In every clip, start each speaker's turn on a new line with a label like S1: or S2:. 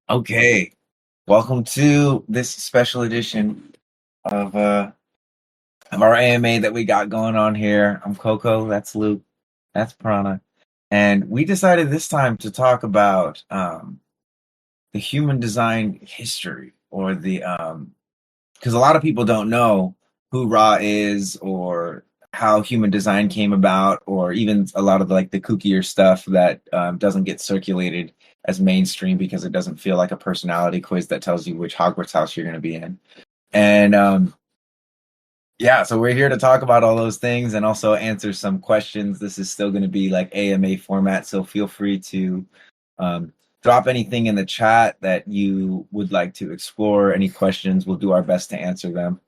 S1: Okay, welcome to this special edition of our AMA that we got going on here. I'm Coco, that's Luke, that's Prana, and we decided this time to talk about the human design history, or the because a lot of people don't know who Ra is, or how human design came about, or even a lot of like the kookier stuff that doesn't get circulated as mainstream because it doesn't feel like a personality quiz that tells you which Hogwarts house you're going to be in. And yeah, so we're here to talk about all those things and also answer some questions. This is still going to be like AMA format, so feel free to um, drop anything in the chat that you would like to explore. Any questions, we'll do our best to answer them.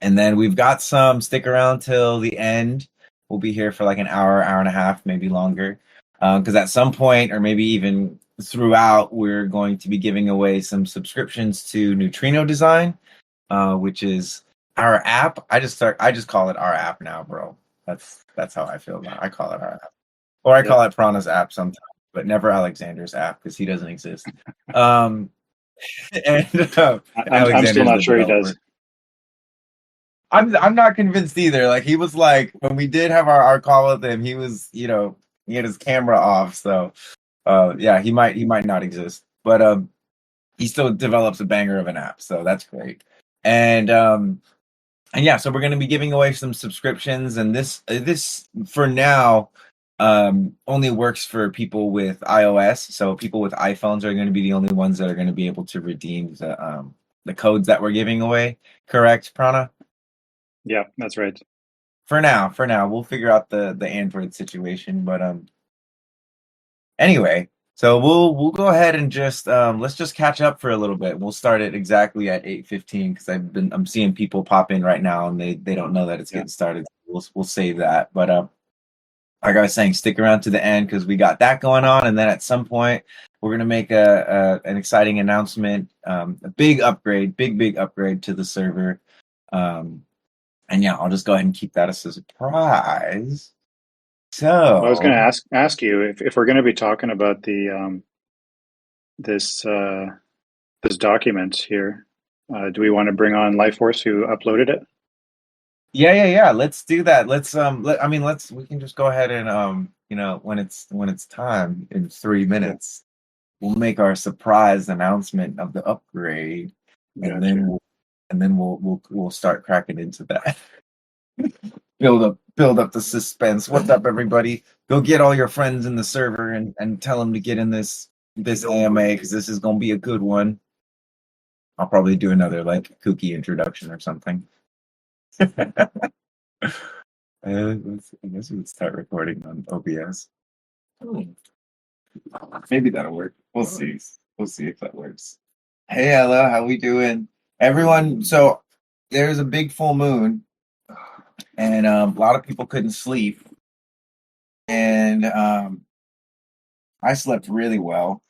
S1: And then we've got some, stick around till the end. We'll be here for like an hour, hour and a half, maybe longer. Because at some point, or maybe even throughout, we're going to be giving away some subscriptions to Neutrino Design, which is our app. I just call it our app now, bro. That's how I feel about it. I call it our app. Or I call it Prana's app sometimes, but never Alexander's app because he doesn't exist. And
S2: I'm still
S1: Alexander's
S2: not
S1: the
S2: sure he
S1: developer.
S2: does.
S1: I'm not convinced either. Like he was like when we did have our call with him, he was, he had his camera off. So yeah, he might not exist. But he still develops a banger of an app, so that's great. And yeah, so we're gonna be giving away some subscriptions, and this for now only works for people with iOS. So people with iPhones are gonna be the only ones that are gonna be able to redeem the codes that we're giving away. Correct, Prana?
S2: Yeah, that's right.
S1: For now, we'll figure out the Android situation. But anyway, so we'll go ahead and just let's just catch up for a little bit. We'll start it exactly at 8:15 because I'm seeing people pop in right now and they don't know that it's
S2: Yeah.
S1: getting started. We'll save that. But like I was saying, stick around to the end because we got that going on, and then at some point we're gonna make an exciting announcement, a big upgrade, big upgrade to the server. And yeah, I'll just go ahead and keep that as a surprise.
S2: Well, I was going to
S1: So
S2: ask you if we're going to be talking about the this this document here. Do we want to bring on Lifeforce who uploaded it?
S1: yeah. Let's do that. We can just go ahead and when it's time in 3 minutes, we'll make our surprise announcement of the upgrade, and
S2: Gotcha.
S1: then we'll start cracking into that. Build up the suspense. What's up, everybody? Go get all your friends in the server and tell them to get in this AMA because this is gonna be a good one. I'll probably do another like kooky introduction or something. I guess we would start recording on OBS. Maybe that'll work. We'll see. We'll see if that works. Hey, Ella, how we doing? Everyone, so there's a big full moon, and a lot of people couldn't sleep, and I slept really well.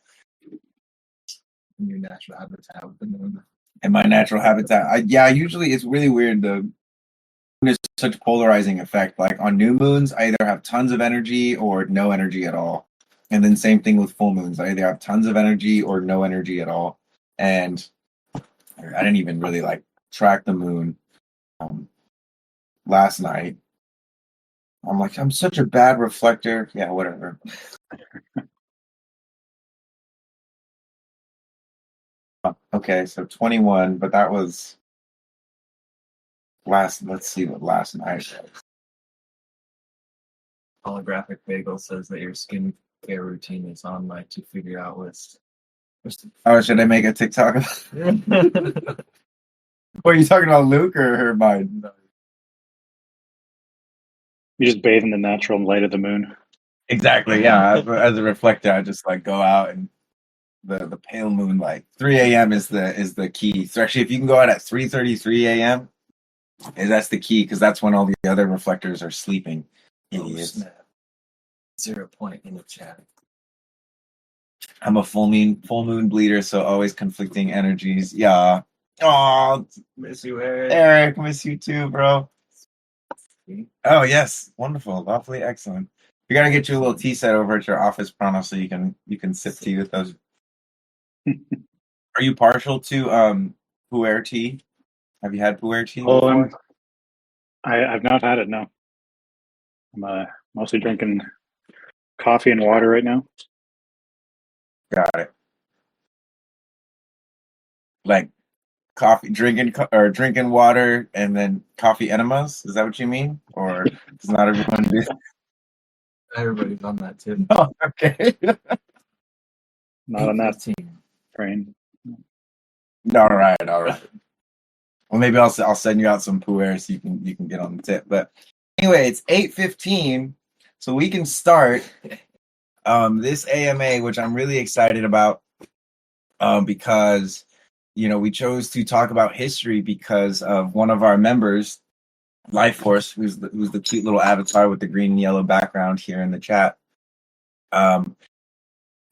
S1: In your natural habitat with the moon. In my natural habitat, usually it's really weird. The moon is such a polarizing effect. Like on new moons, I either have tons of energy or no energy at all. And then same thing with full moons. I either have tons of energy or no energy at all. And I didn't even really like track the moon last night. I'm like, I'm such a bad reflector. Yeah, whatever. Okay, so 21, but that was let's see what last night was.
S3: Holographic Bagel says that your skincare routine is on my to figure out list.
S1: Oh, should I make a TikTok? What are you talking about, Luke or mine?
S2: You just bathe in the natural light of the moon.
S1: Exactly, yeah. As a reflector, I just like go out and the pale moonlight. 3 a.m. is the key. So actually, if you can go out at 3:33 a.m., that's the key because that's when all the other reflectors are sleeping. Idiots.
S3: Snap. 0 point in the chat.
S1: I'm a full moon bleeder, so always conflicting energies. Yeah. Oh,
S3: Miss you, Eric.
S1: Eric, miss you too, bro. Oh yes, wonderful, lovely, excellent. We gotta get you a little tea set over at your office, Prana, so you can sip tea with us. Are you partial to pu'er tea? Have you had pu'er tea
S2: Oh,
S1: before?
S2: I've not had it. No, I'm mostly drinking coffee and water right now.
S1: Got it. Like coffee, or drinking water, and then coffee enemas. Is that what you mean? Or does not everyone do?
S3: Everybody's on that tip.
S1: Oh, okay.
S2: Not on that
S3: 8:15.
S2: train.
S1: All right, all right. Well, maybe I'll send you out some pu'er so you can get on the tip. But anyway, it's 8:15, so we can start this AMA, which I'm really excited about, because we chose to talk about history because of one of our members, Lifeforce, who's the cute little avatar with the green and yellow background here in the chat.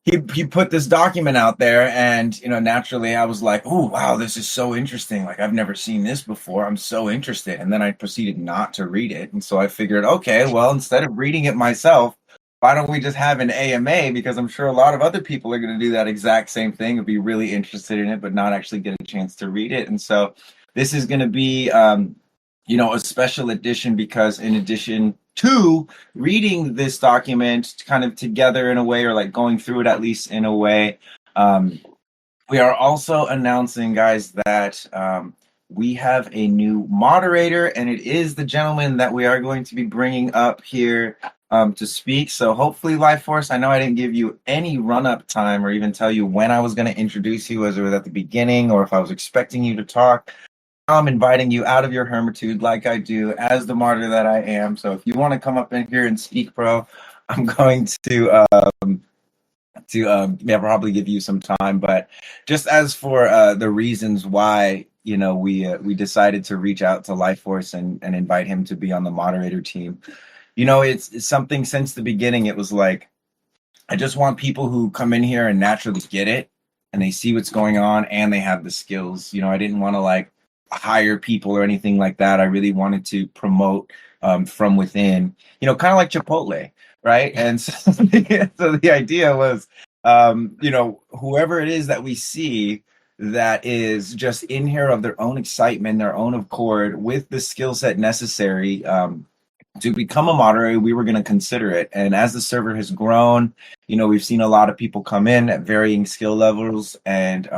S1: He put this document out there, and naturally I was like, oh wow, this is so interesting, like I've never seen this before, I'm so interested. And then I proceeded not to read it, and so I figured, okay, well, instead of reading it myself, why don't we just have an AMA, because I'm sure a lot of other people are going to do that exact same thing and be really interested in it but not actually get a chance to read it. And so this is going to be a special edition, because in addition to reading this document kind of together in a way, or like going through it at least in a way, we are also announcing, guys, that we have a new moderator, and it is the gentleman that we are going to be bringing up here to speak. So hopefully, Lifeforce, I know I didn't give you any run-up time or even tell you when I was going to introduce you, as it was at the beginning, or if I was expecting you to talk. I'm inviting you out of your hermitude like I do as the martyr that I am. So if you want to come up in here and speak, bro, I'm going to probably give you some time. But just as for the reasons why we decided to reach out to Lifeforce and invite him to be on the moderator team, it's something since the beginning. It was like, I just want people who come in here and naturally get it, and they see what's going on, and they have the skills. I didn't want to like hire people or anything like that. I really wanted to promote from within, kind of like Chipotle, right? And so, so the idea was, whoever it is that we see that is just in here of their own excitement, their own accord, with the skill set necessary to become a moderator, we were going to consider it. And as the server has grown, we've seen a lot of people come in at varying skill levels, and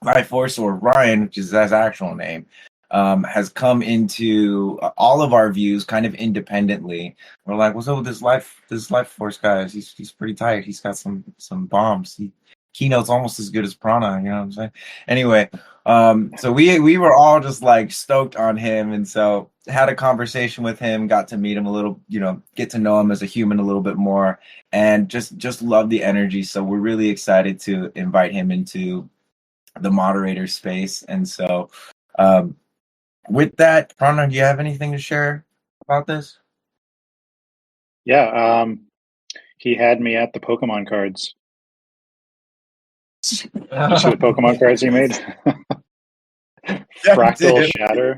S1: Lifeforce, or Ryan, which is his actual name, has come into all of our views kind of independently. We're like, what's up with this Lifeforce guy? He's pretty tight. He's got some bombs. Keynote's almost as good as Prana. You know what I'm saying? Anyway, so we were all just like stoked on him, and so had a conversation with him, got to meet him a little, get to know him as a human a little bit more, and just love the energy. So we're really excited to invite him into the moderator space. And so with that, Prana, do you have anything to share about this?
S2: Yeah, he had me at the Pokemon cards. Did you see the Pokemon cards he made? Fractal Shatter.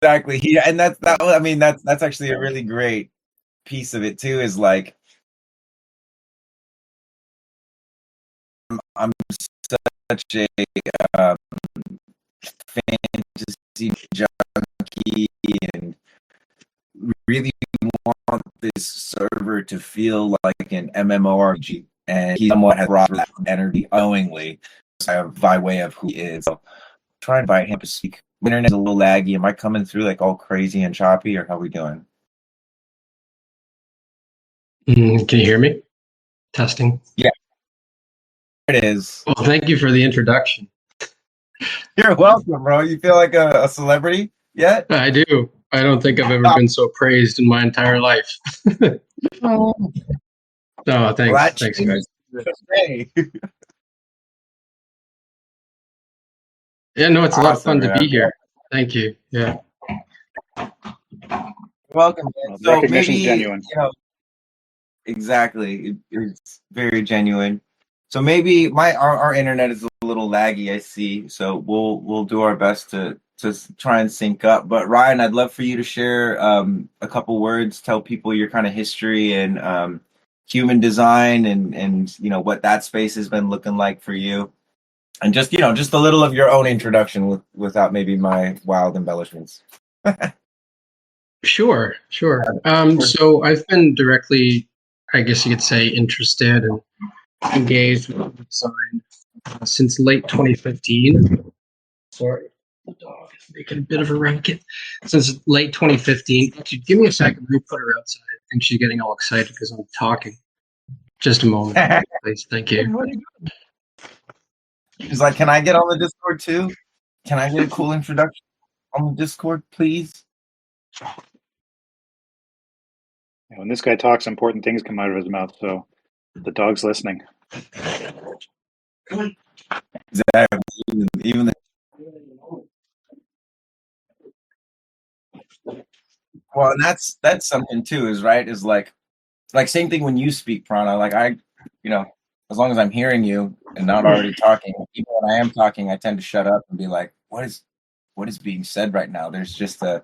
S1: Exactly. And that's actually a really great piece of it too, is like, I'm such a fantasy junkie, and really want this server to feel like an MMORPG, and he somewhat has brought that energy unknowingly by way of who he is. So try and invite him to speak. The internet's a little laggy. Am I coming through like all crazy and choppy, or how are we doing?
S4: Can you hear me? Testing.
S1: Yeah, it is.
S4: Well, thank you for the introduction.
S1: You're welcome, bro. You feel like a celebrity yet?
S4: I do. I don't think I've ever been so praised in my entire life.
S1: Oh,
S4: no, thanks.
S1: Well,
S4: Thanks, guys. Yeah, no, it's a lot of fun to be here. Thank you. Yeah.
S1: You're welcome.
S2: Well,
S1: So
S2: recognition's
S1: maybe,
S2: genuine.
S1: Exactly. It's very genuine. So maybe our internet is a little laggy, I see. So we'll do our best to try and sync up. But Ryan, I'd love for you to share a couple words, tell people your kind of history, and human design and what that space has been looking like for you, and just just a little of your own introduction without maybe my wild embellishments.
S4: Sure. So I've been directly, I guess you could say, interested and engaged with design since late 2015. Sorry, the dog is making a bit of a racket. Since late 2015. Actually, give me a second. Let me put her outside. I think she's getting all excited because I'm talking. Just a moment, please. Thank you.
S1: He's like, can I get on the Discord too? Can I get a cool introduction on the Discord, please?
S2: When this guy talks, important things come out of his mouth, so the dog's listening.
S1: Exactly. Even well, and that's something too. Is like same thing when you speak, Prana. Like as long as I'm hearing you and not already talking, even when I am talking, I tend to shut up and be like, what is being said right now? There's just a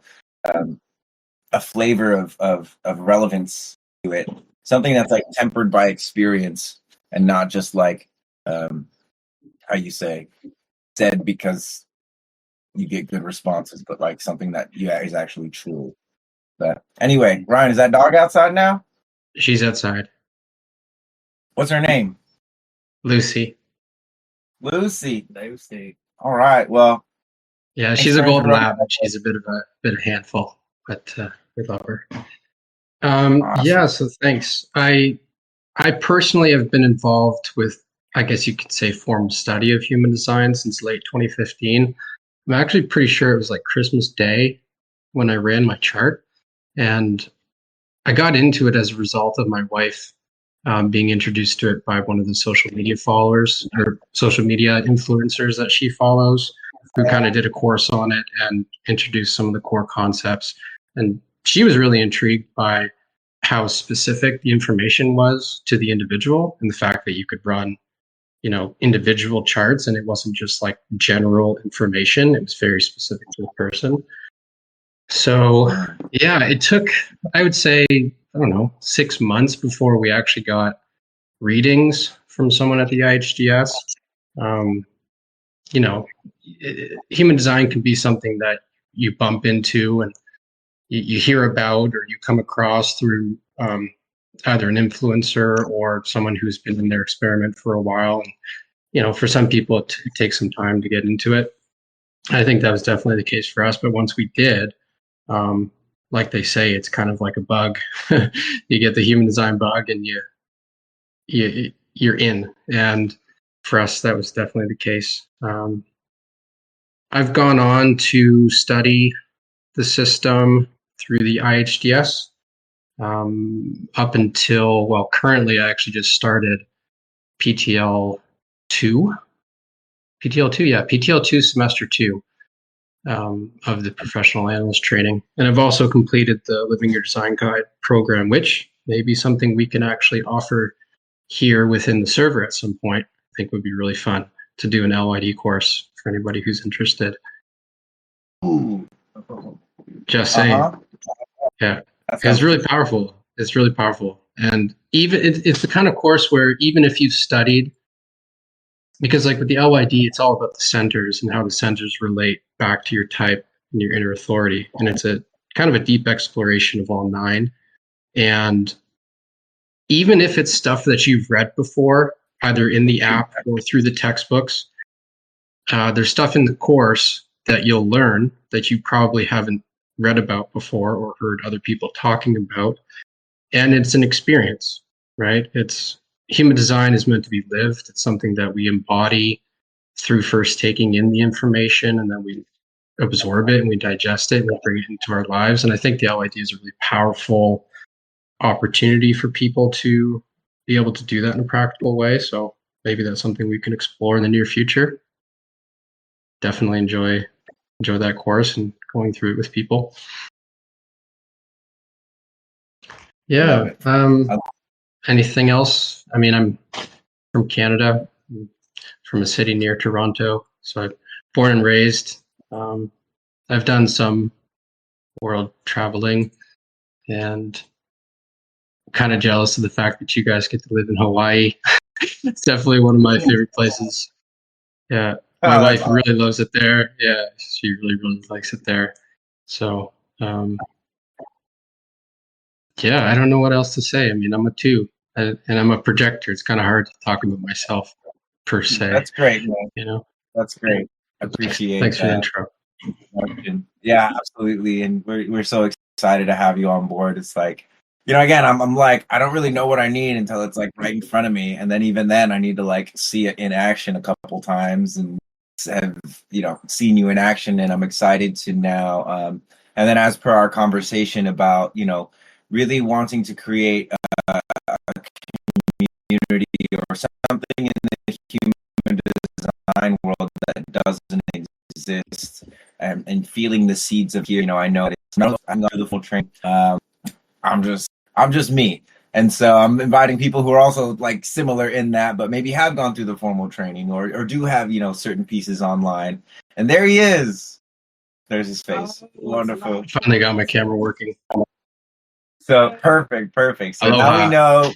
S1: flavor of relevance to it, something that's like tempered by experience and not just like how you say said because you get good responses, but like something that is actually true. But anyway, Ryan, is that dog outside now?
S4: She's outside.
S1: What's her name?
S4: Lucy.
S1: Lucy. All right. Well,
S4: yeah, she's a golden lab. She's a bit of a handful, but we love her. Awesome. Yeah. So thanks. I personally have been involved with, I guess you could say, formal study of human design since late 2015. I'm actually pretty sure it was like Christmas Day when I ran my chart, and I got into it as a result of my wife being introduced to it by one of the social media followers or social media influencers that she follows, who kind of did a course on it and introduced some of the core concepts. And she was really intrigued by how specific the information was to the individual, and the fact that you could run, individual charts, and it wasn't just like general information. It was very specific to the person. So yeah, it took, I would say, 6 months before we actually got readings from someone at the IHDS. Human design can be something that you bump into and you hear about, or you come across through either an influencer or someone who's been in their experiment for a while. And, for some people, it takes some time to get into it. I think that was definitely the case for us. But once we did, like they say, it's kind of like a bug. You get the human design bug and you're in. And for us, that was definitely the case. I've gone on to study the system through the IHDS up until, well, currently I actually just started PTL2 semester 2 of the professional analyst training. And I've also completed the Living Your Design Guide program, which may be something we can actually offer here within the server at some point. I think would be really fun to do an LYD course for anybody who's interested.
S1: Ooh.
S4: Just saying. Yeah, it's really powerful. It's really powerful. And even it's the kind of course where even if you've studied, because like with the LYD, it's all about the centers and how the centers relate back to your type and your inner authority. And it's a kind of a deep exploration of all 9. And even if it's stuff that you've read before, either in the app or through the textbooks, there's stuff in the course that you'll learn that you probably haven't read about before or heard other people talking about. And it's an experience, right? Human design is meant to be lived. It's something that we embody through first taking in the information, and then we absorb it and we digest it and we bring it into our lives. And I think the LID is a really powerful opportunity for people to be able to do that in a practical way. So maybe that's something we can explore in the near future. Definitely enjoy that course and going through it with people. Yeah. Anything else? I mean, I'm from Canada, from a city near Toronto. So I'm born and raised. I've done some world traveling, and kind of jealous of the fact that you guys get to live in Hawaii. It's definitely one of my favorite places. Yeah, my wife really loves it there. Yeah, she really, really likes it there. So, yeah, I don't know what else to say. I mean, I'm a 2, and I'm a projector. It's kind of hard to talk about myself per se.
S1: That's great, man.
S4: You know,
S1: That's great. I appreciate
S4: Thanks for the
S1: that.
S4: intro.
S1: Yeah, absolutely. And we're so excited to have you on board. It's like, again, I'm like, I don't really know what I need until it's like right in front of me. And then even then I need to like see it in action a couple times and have, seen you in action. And I'm excited to now. And then as per our conversation about, really wanting to create a community or something in the human design world that doesn't exist, and feeling the seeds of here. I know it's not I'm not the full train. I'm just me. And so I'm inviting people who are also like similar in that, but maybe have gone through the formal training or do have, certain pieces online. And there he is. There's his face. Wonderful.
S4: Finally got my camera working.
S1: So perfect. So now we know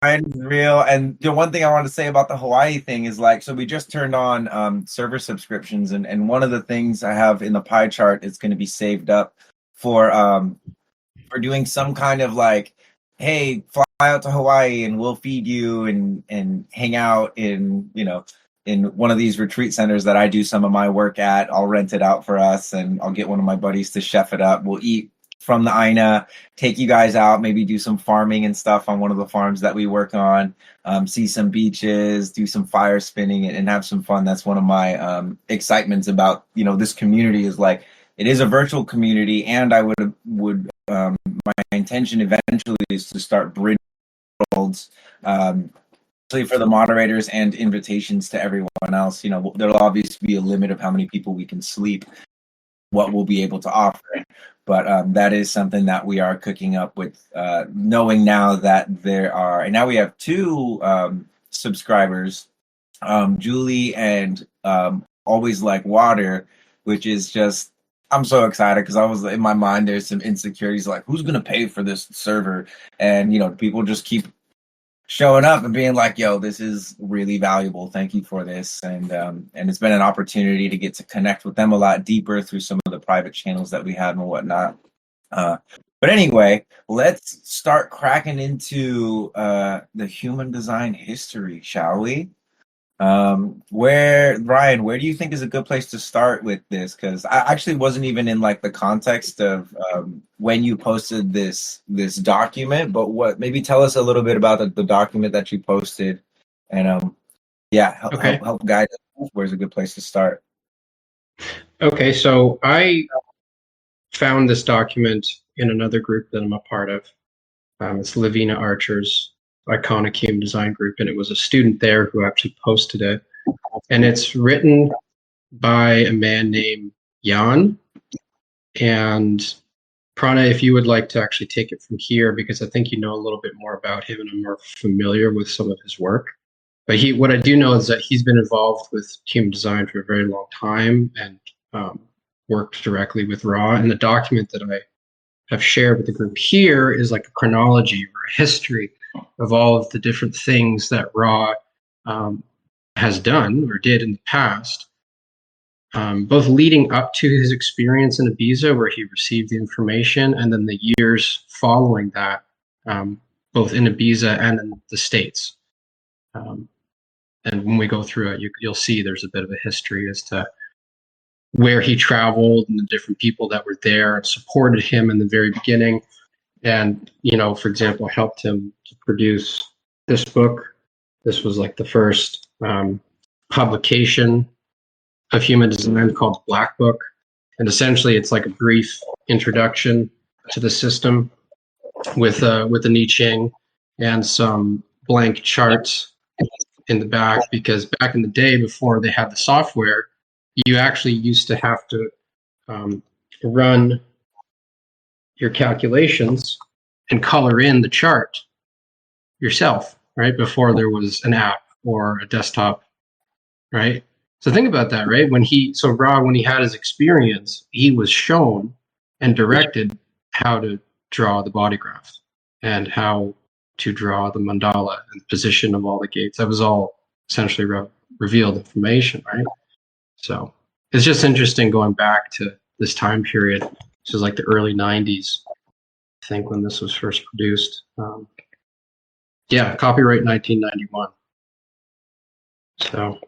S1: Ryan's real. And the one thing I want to say about the Hawaii thing is like, so we just turned on server subscriptions, and one of the things I have in the pie chart is going to be saved up for doing some kind of like, hey, fly out to Hawaii and we'll feed you and hang out in one of these retreat centers that I do some of my work at. I'll rent it out for us and I'll get one of my buddies to chef it up. We'll eat from the Aina, take you guys out, maybe do some farming and stuff on one of the farms that we work on, see some beaches, do some fire spinning and have some fun. That's one of my excitements about, this community is like, it is a virtual community, and I would my intention eventually is to start bridge worlds, for the moderators and invitations to everyone else. There'll obviously be a limit of how many people we can sleep, what we'll be able to offer. But that is something that we are cooking up with, knowing now that there are, and now we have 2 subscribers, Julie and Always Like Water, which is just, I'm so excited because I was in my mind, there's some insecurities like, who's going to pay for this server? And, people just keep showing up and being like, yo, this is really valuable. Thank you for this. And it's been an opportunity to get to connect with them a lot deeper through some of the private channels that we have and whatnot. But anyway, let's start cracking into the human design history, shall we? Ryan, where do you think is a good place to start with this? Because I actually wasn't even in like the context of when you posted this document, but maybe tell us a little bit about the document that you posted, and help guide us. Where's a good place to start?
S4: Okay, so I found this document in another group that I'm a part of. It's Lavina Archer's Iconic Human Design group, and it was a student there who actually posted it, and it's written by a man named Jan. And Prana, if you would like to actually take it from here, because I think you know a little bit more about him and I'm more familiar with some of his work. But what I do know is that he's been involved with human design for a very long time and worked directly with Ra. And the document that I have shared with the group here is like a chronology or a history of all of the different things that Ra has done or did in the past, both leading up to his experience in Ibiza, where he received the information, and then the years following that, both in Ibiza and in the States. And when we go through it, you'll see there's a bit of a history as to where he traveled and the different people that were there and supported him in the very beginning. And, for example, helped him to produce this book. This was like the first publication of human design called Black Book. And essentially it's like a brief introduction to the system with a I Ching and some blank charts in the back, because back in the day before they had the software, you actually used to have to run your calculations and color in the chart yourself, right? Before there was an app or a desktop, right? So think about that, right? When he had his experience, he was shown and directed how to draw the body graph and how to draw the mandala and position of all the gates. That was all essentially revealed information, right? So it's just interesting going back to this time period. This is like the early 90s, I think, when this was first produced. Yeah, copyright 1991. So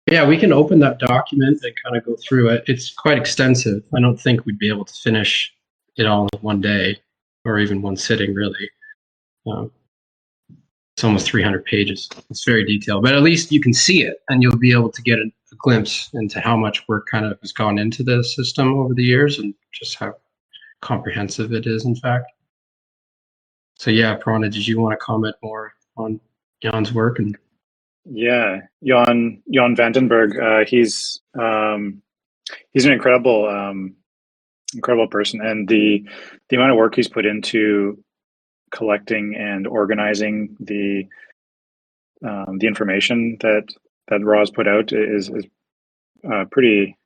S4: yeah, we can open that document and kind of go through it. It's quite extensive. I don't think we'd be able to finish it all in one day or even one sitting, really. It's almost 300 pages. It's very detailed, but at least you can see it and you'll be able to get a glimpse into how much work kind of has gone into the system over the years and just how comprehensive it is, in fact. So yeah, Prana, did you want to comment more on Jan's work? And
S2: yeah, Jan Vandenberg, he's an incredible person, and the amount of work he's put into collecting and organizing the information that Ra's put out is pretty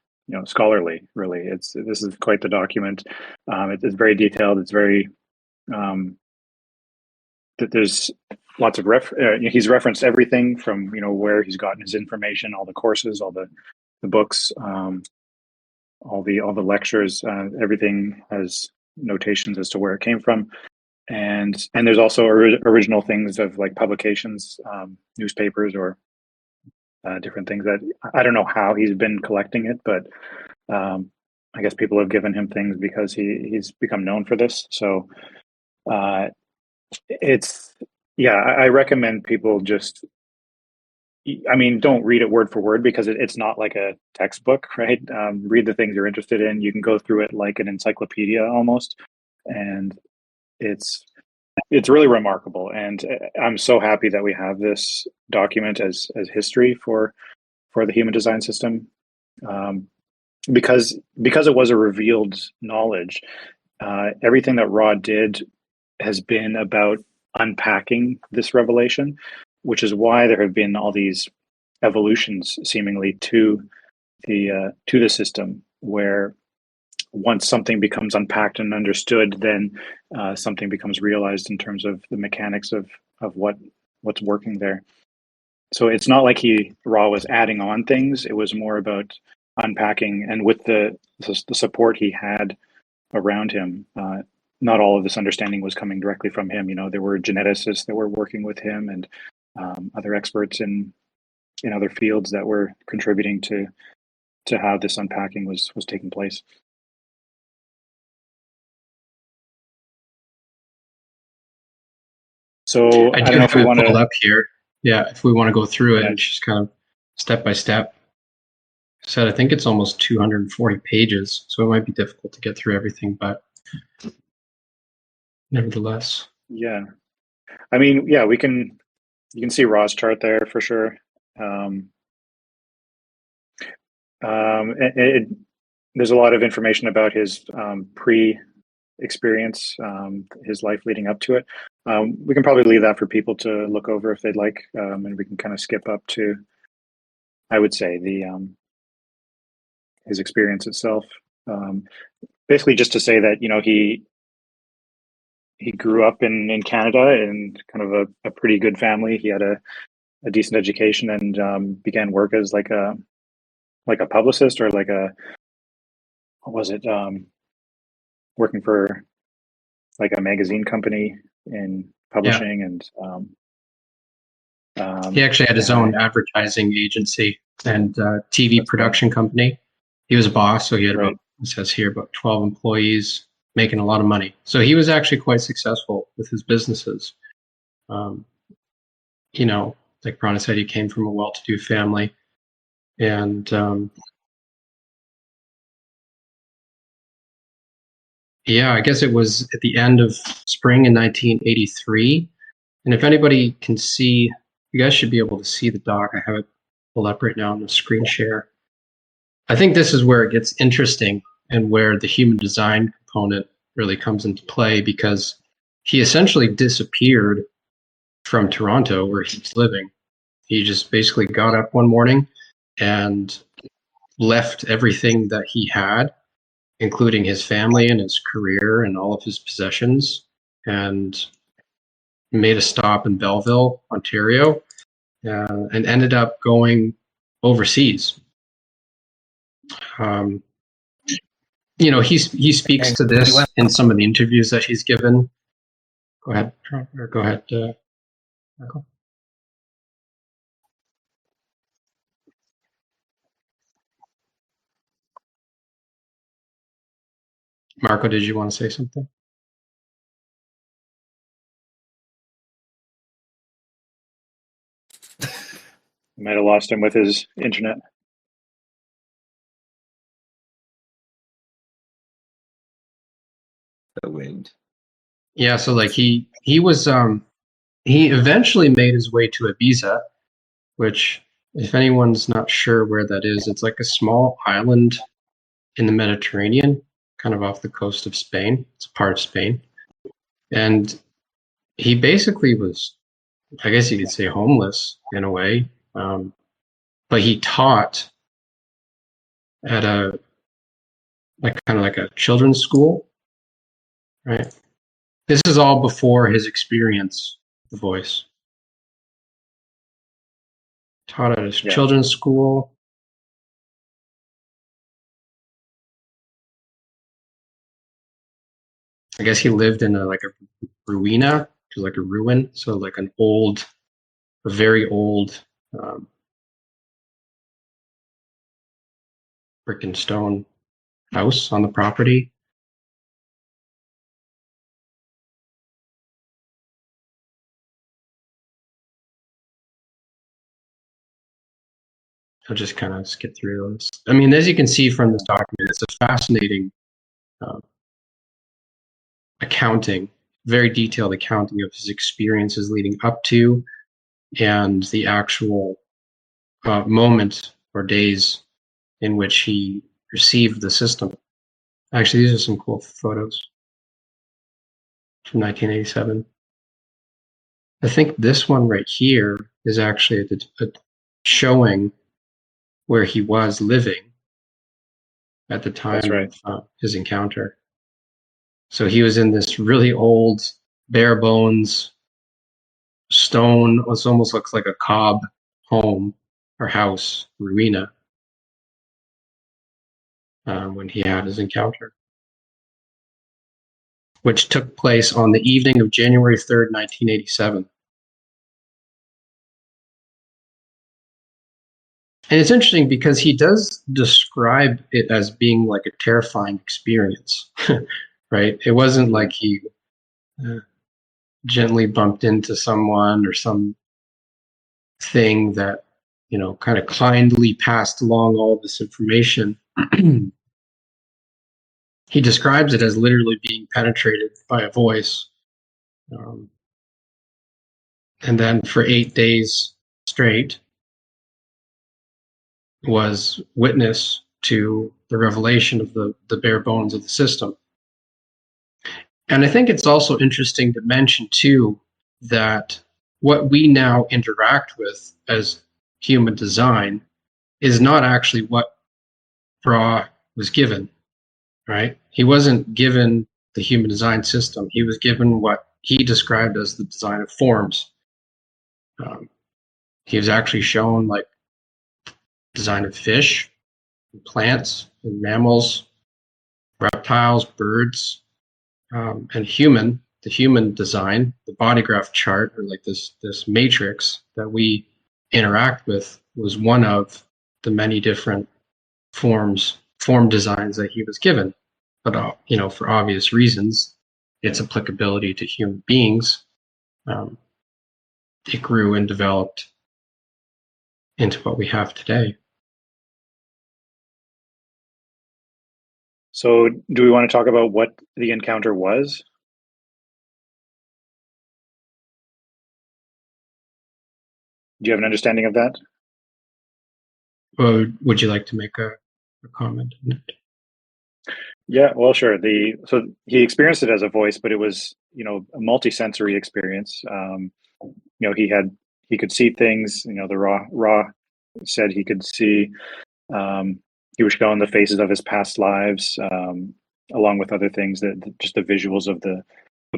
S2: scholarly. Really, this is quite the document. It's very detailed. It's very there's lots of he's referenced everything from where he's gotten his information, all the courses, all the books, all the lectures. Everything has notations as to where it came from. And there's also original things of like publications, newspapers, or different things that I don't know how he's been collecting it, but I guess people have given him things because he's become known for this. So I recommend people just, don't read it word for word because it's not like a textbook, right? Read the things you're interested in. You can go through it like an encyclopedia almost, and it's really remarkable, and I'm so happy that we have this document as history for the human design system, because it was a revealed knowledge. Everything that Ra did has been about unpacking this revelation, which is why there have been all these evolutions seemingly to the system, where once something becomes unpacked and understood, then something becomes realized in terms of the mechanics of what's working there. So it's not like Ra was adding on things. It was more about unpacking, and with the support he had around him. Not all of this understanding was coming directly from him. There were geneticists that were working with him, and other experts in other fields that were contributing to how this unpacking was taking place. So I don't know if we want to pull
S4: up here. Yeah, if we want to go through it and just kind of step by step. So I think it's almost 240 pages, so it might be difficult to get through everything, but nevertheless.
S2: Yeah. You can see Ra's chart there for sure. There's a lot of information about his pre-experience, his life leading up to it. We can probably leave that for people to look over if they'd like, and we can kind of skip up to, I would say, his experience itself. Basically, just to say that he grew up in Canada in kind of a pretty good family. He had a decent education and began work as like a publicist, or like working for like a magazine company in publishing. And
S4: he actually had his own advertising agency and TV production company. He was a boss, so he had about 12 employees, making a lot of money. So he was actually quite successful with his businesses. Like Prana said, he came from a well-to-do family, and I guess it was at the end of spring in 1983. And if anybody can see, you guys should be able to see the doc. I have it pulled up right now on the screen share. I think this is where it gets interesting and where the human design component really comes into play, because he essentially disappeared from Toronto, where he's living. He just basically got up one morning and left everything that he had, including his family and his career and all of his possessions, and made a stop in Belleville, Ontario, and ended up going overseas. He speaks to this in some of the interviews that he's given. Go ahead, Michael. Marco, did you want to say something?
S2: Might have lost him with his internet.
S1: The wind.
S4: Yeah, so like he was he eventually made his way to Ibiza, which, if anyone's not sure where that is, it's like a small island in the Mediterranean, kind of off the coast of Spain. It's a part of Spain. And he basically was, I guess you could say, homeless in a way. But he taught at a kind of like a children's school, right? This is all before his experience with the voice. Taught at his children's school. I guess he lived in a ruina, which is like a ruin, so like a very old brick and stone house on the property. I'll just kind of skip through those. I mean, as you can see from this document, it's a fascinating accounting, very detailed accounting of his experiences leading up to and the actual moment or days in which he received the system. Actually, these are some cool photos from 1987. I think this one right here is actually a showing where he was living at the time of his encounter. So he was in this really old, bare bones, stone, it almost looks like a cob home or house, ruina, when he had his encounter, which took place on the evening of January 3rd, 1987. And it's interesting because he does describe it as being like a terrifying experience, right? It wasn't like he gently bumped into someone or some thing that, kind of kindly passed along all this information. He describes it as literally being penetrated by a voice. And then for 8 days straight was witness to the revelation of the bare bones of the system. And I think it's also interesting to mention, too, that what we now interact with as human design is not actually what Bra was given, right? He wasn't given the human design system. He was given what he described as the design of forms. He was actually shown like design of fish, and plants, and mammals, reptiles, birds, and the human design, the body graph chart, or like this matrix that we interact with, was one of the many different form designs that he was given. But for obvious reasons, its applicability to human beings, it grew and developed into what we have today.
S2: So do we want to talk about what the encounter was? Do you have an understanding of that?
S4: Would you like to make a comment?
S2: Yeah, well, sure. So he experienced it as a voice, but it was, a multi-sensory experience. He could see things. The Ra said he could see. He was shown the faces of his past lives, along with other things, that just the visuals of the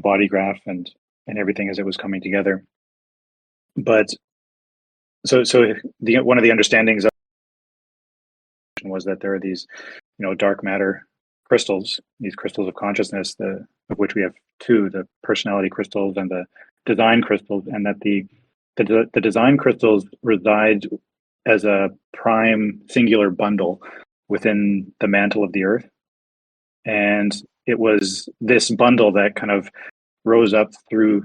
S2: body graph, and and everything as it was coming together. But so one of the understandings was that there are these, dark matter crystals, these crystals of consciousness, of which we have two: the personality crystals and the design crystals, and that the design crystals reside as a prime singular bundle within the mantle of the earth. And it was this bundle that kind of rose up through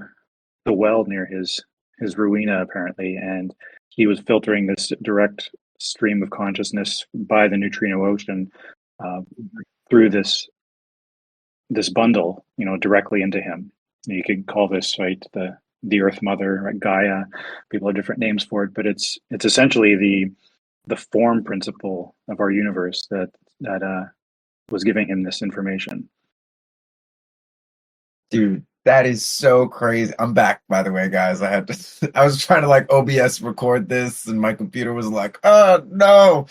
S2: the well near his ruina, apparently, and he was filtering this direct stream of consciousness by the neutrino ocean through this bundle, directly into him. You could call this, right, the Earth Mother, right, Gaia. People have different names for it, but it's essentially the form principle of our universe that was giving him this information.
S1: Dude, that is so crazy. I'm back, by the way, guys. I was trying to like OBS record this, and my computer was like, oh no.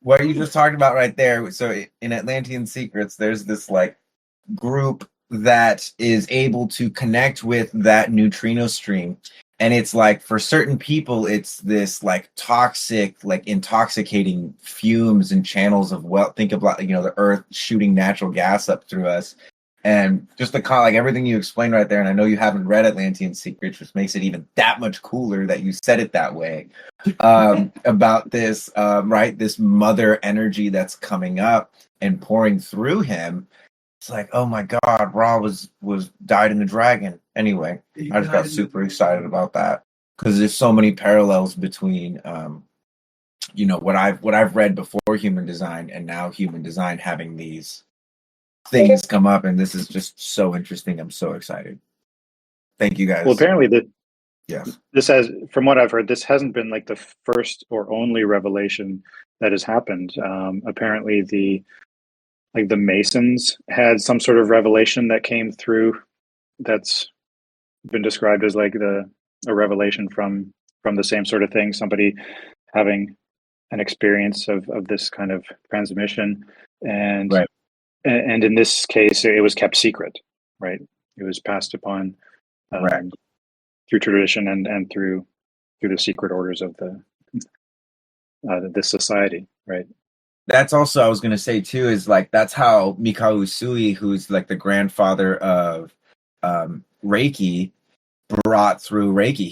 S1: What you just talked about right there. So in Atlantean Secrets, there's this like group that is able to connect with that neutrino stream. And it's like, for certain people, it's this like toxic, like intoxicating fumes and channels of think of like, the earth shooting natural gas up through us. And just like everything you explained right there. And I know you haven't read Atlantean Secrets, which makes it even that much cooler that you said it that way, about this, right? This mother energy that's coming up and pouring through him. It's like, oh my God, Ra was died in the dragon. Anyway, I just got super excited about that because there's so many parallels between, what I've read before Human Design and now Human Design having these things come up, and this is just so interesting. I'm so excited. Thank you guys.
S2: Well, apparently
S1: this
S2: has, from what I've heard, this hasn't been like the first or only revelation that has happened. Apparently the Masons had some sort of revelation that came through that's been described as like a revelation from the same sort of thing, somebody having an experience of this kind of transmission. And
S1: right.
S2: And in this case, it was kept secret, right? It was passed upon through tradition and through the secret orders of this society, right?
S1: That's also, I was going to say too, is like, that's how Mikao Usui, who's like the grandfather of Reiki, brought through Reiki.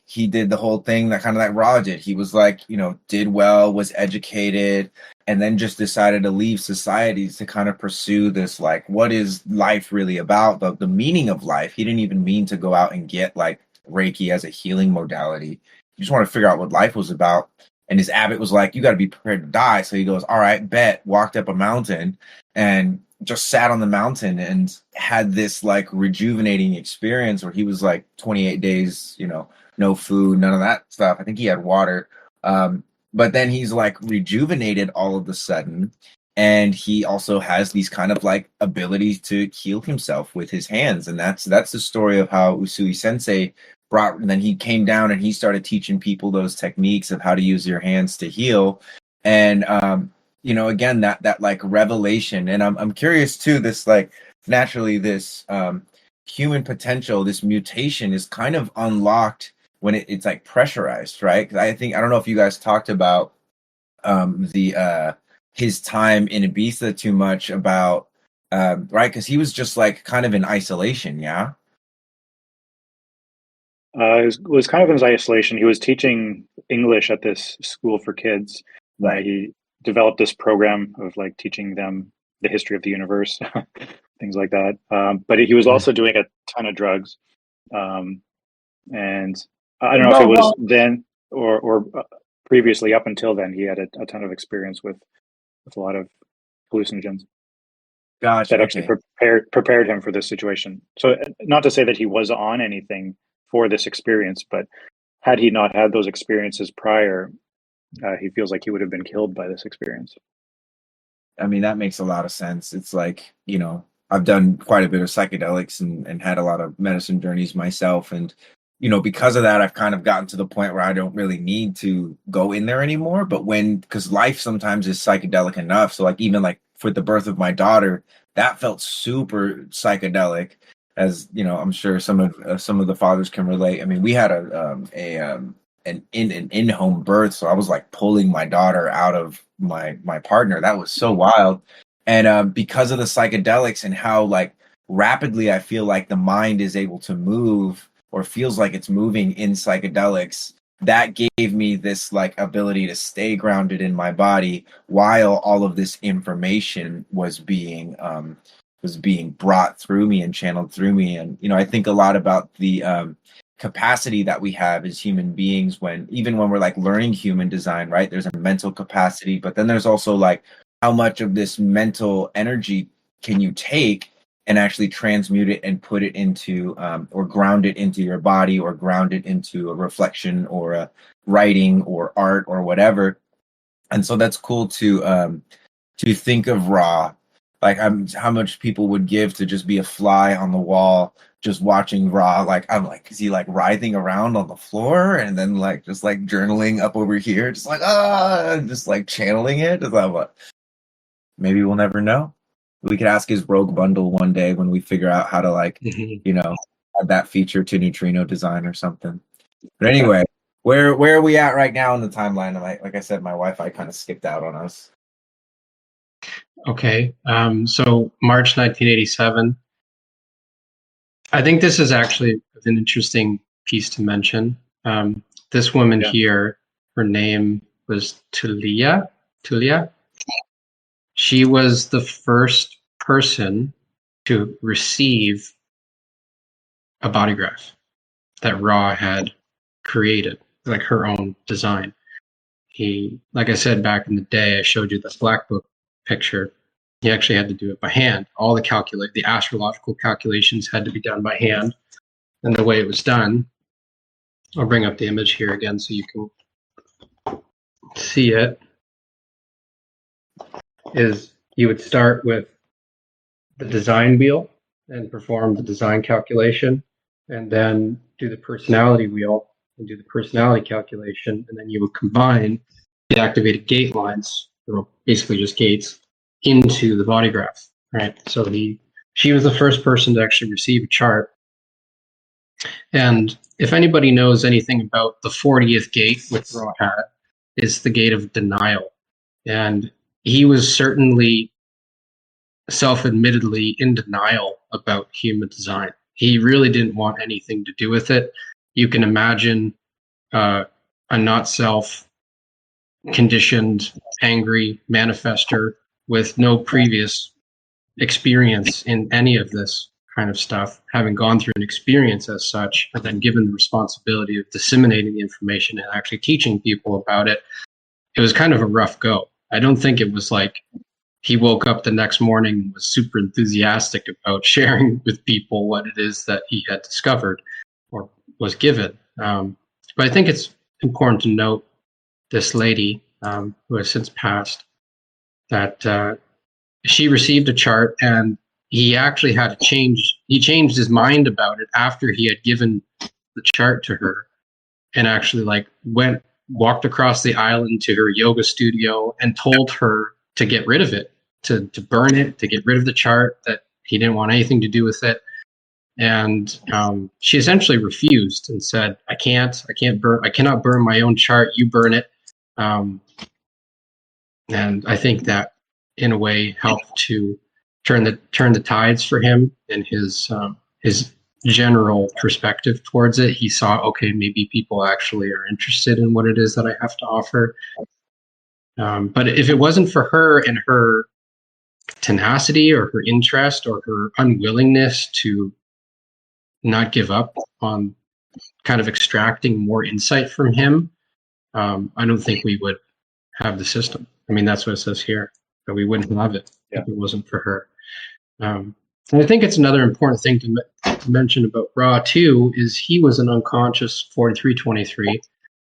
S1: He did the whole thing that kind of like Ra did. He was like, did well, was educated, and then just decided to leave society to kind of pursue this, like, what is life really about? The meaning of life. He didn't even mean to go out and get like Reiki as a healing modality. He just wanted to figure out what life was about. And his abbot was like, you got to be prepared to die. So he goes, all right, bet. Walked up a mountain and just sat on the mountain and had this like rejuvenating experience where he was like 28 days, no food, none of that stuff. I think he had water. But then he's like rejuvenated all of a sudden. And he also has these kind of like abilities to heal himself with his hands. And that's the story of how Usui Sensei and then he came down and he started teaching people those techniques of how to use your hands to heal. And, again, that like revelation. And I'm curious too, this like naturally this human potential, this mutation is kind of unlocked when it's like pressurized, right? Because I don't know if you guys talked about his time in Ibiza too much about, right? Because he was just like kind of in isolation, yeah?
S2: It was kind of in his isolation. He was teaching English at this school for kids.
S1: Right.
S2: He developed this program of like teaching them the history of the universe, things like that. But he was also doing a ton of drugs. And I don't know if it was then or previously. Up until then, he had a ton of experience with a lot of hallucinogens.
S1: Gotcha.
S2: That actually prepared him for this situation. So not to say that he was on anything for this experience, but had he not had those experiences prior, he feels like he would have been killed by this experience.
S1: I mean, that makes a lot of sense. It's like, I've done quite a bit of psychedelics and had a lot of medicine journeys myself. And, because of that, I've kind of gotten to the point where I don't really need to go in there anymore. But because life sometimes is psychedelic enough. So like, even like for the birth of my daughter, that felt super psychedelic. as you know, I'm sure some of the fathers can relate. I mean, we had an in-home birth, so I was like pulling my daughter out of my partner. That was so wild, and because of the psychedelics and how like rapidly I feel like the mind is able to move or feels like it's moving in psychedelics, that gave me this like ability to stay grounded in my body while all of this information was being brought through me and channeled through me. And you know, I think a lot about the capacity that we have as human beings when even when we're like learning human design, right? There's a mental capacity, but then there's also like how much of this mental energy can you take and actually transmute it and put it into or ground it into your body or ground it into a reflection or a writing or art or whatever. And so that's cool to think of Ra like how much people would give to just be a fly on the wall just watching Ra. Like I'm like, is he like writhing around on the floor and then like just like journaling up over here, just like just like channeling it? Is that what? Maybe we'll never know. We could ask his rogue bundle one day when we figure out how to like, you know, add that feature to neutrino design or something. But anyway, where are we at right now in the timeline? Like I said, my Wi-Fi kind of skipped out on us.
S4: Okay, so March 1987. I think this is actually an interesting piece to mention. This woman here, her name was Tulia. She was the first person to receive a body graph that Ra had created, like her own design. He, like I said back in the day, I showed you the Black Book picture. He actually had to do it by hand. All the astrological calculations had to be done by hand. And the way it was done, I'll bring up the image here again so you can see it, is you would start with the design wheel and perform the design calculation, and then do the personality wheel and do the personality calculation, and then you would combine the activated gate lines, or basically just gates, into the body graph, right? So she was the first person to actually receive a chart. And if anybody knows anything about the 40th gate, which Ra had, is the gate of denial. And he was certainly self-admittedly in denial about human design. He really didn't want anything to do with it. You can imagine a not self conditioned, angry manifester with no previous experience in any of this kind of stuff, having gone through an experience as such, and then given the responsibility of disseminating the information and actually teaching people about it. It was kind of a rough go. I don't think it was like he woke up the next morning and was super enthusiastic about sharing with people what it is that he had discovered or was given. But I think it's important to note this lady who has since passed, that she received a chart, and he actually had to change. He changed his mind about it after he had given the chart to her, and actually like walked across the island to her yoga studio and told her to get rid of it, to burn it, to get rid of the chart, that he didn't want anything to do with it. And she essentially refused and said, I cannot burn my own chart. You burn it. And I think that in a way helped to turn the tides for him and his general perspective towards it. He saw, okay, maybe people actually are interested in what it is that I have to offer. But if it wasn't for her and her tenacity or her interest or her unwillingness to not give up on kind of extracting more insight from him, I don't think we would have the system. I mean, that's what it says here, that we wouldn't have it if it wasn't for her. And I think it's another important thing to mention about Ra too, is he was an unconscious 4323.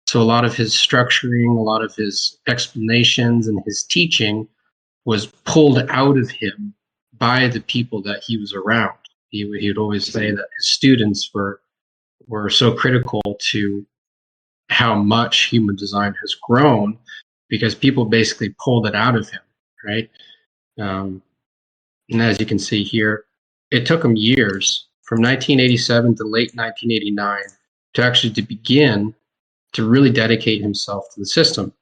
S4: So a lot of his structuring, a lot of his explanations and his teaching was pulled out of him by the people that he was around. He would always say that his students were so critical to how much human design has grown, because people basically pulled it out of him, right? And as you can see here, it took him years from 1987 to late 1989 to begin to really dedicate himself to the system.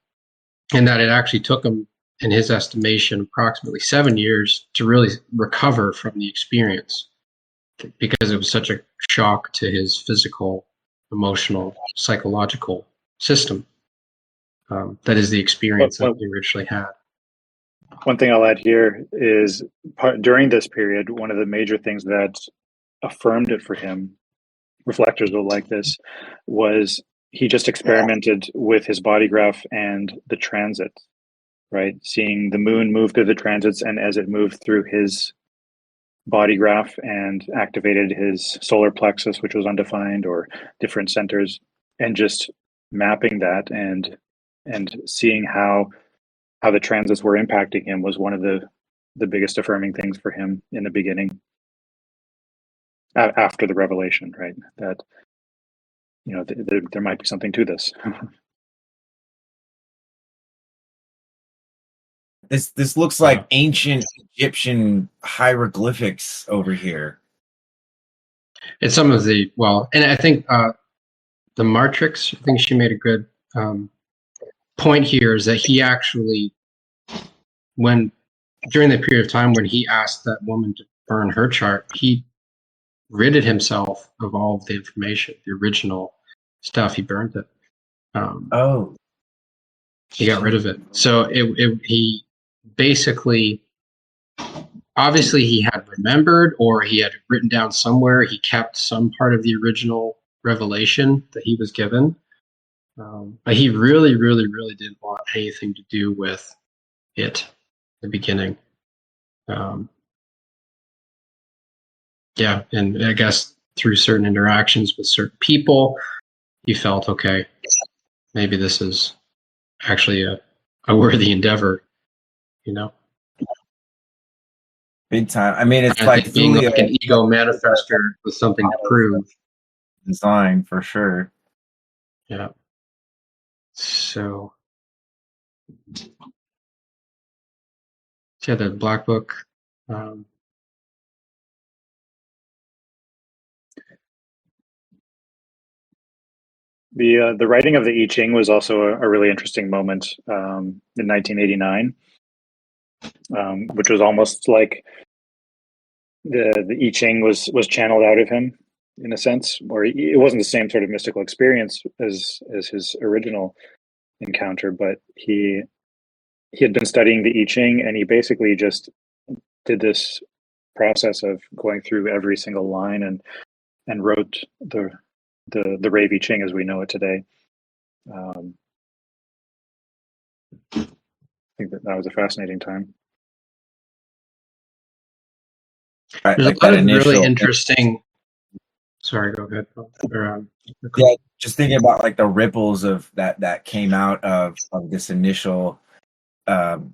S4: And that it actually took him, in his estimation, approximately 7 years to really recover from the experience, because it was such a shock to his physical, emotional, psychological system. That is the experience that he originally had.
S2: One thing I'll add here is during this period, one of the major things that affirmed it for him, reflectors will like this, was he just experimented with his body graph and the transit, right? Seeing the moon move through the transits, and as it moved through his body graph and activated his solar plexus, which was undefined, or different centers, and just mapping that and seeing how the transits were impacting him was one of the biggest affirming things for him in the beginning, after the revelation, right? That, you know, there might be something to this.
S1: This looks like ancient Egyptian hieroglyphics over here.
S4: It's some of the, and I think the Matrix, I think she made a good point here, is that he actually, during the period of time when he asked that woman to burn her chart, he ridded himself of all of the information, the original stuff. He burned it. He got rid of it. So he basically, obviously he had remembered, or he had written down somewhere, he kept some part of the original revelation that he was given. But he really, really, really didn't want anything to do with it at the beginning. And I guess through certain interactions with certain people, he felt, okay, maybe this is actually a worthy endeavor, you know?
S1: Big time. I mean, it's
S4: like being like an ego manifester with something to prove.
S1: Design, for sure.
S4: Yeah. So, the Black Book.
S2: The writing of the I Ching was also a really interesting moment in 1989, which was almost like the I Ching was channeled out of him, in a sense, or it wasn't the same sort of mystical experience as his original encounter, but he had been studying the I Ching, and he basically just did this process of going through every single line and wrote the Rei Ching as we know it today. I think that was a fascinating time.
S4: There's a lot of really interesting. Sorry, go ahead.
S1: Yeah, just thinking about like the ripples of that came out of this initial, and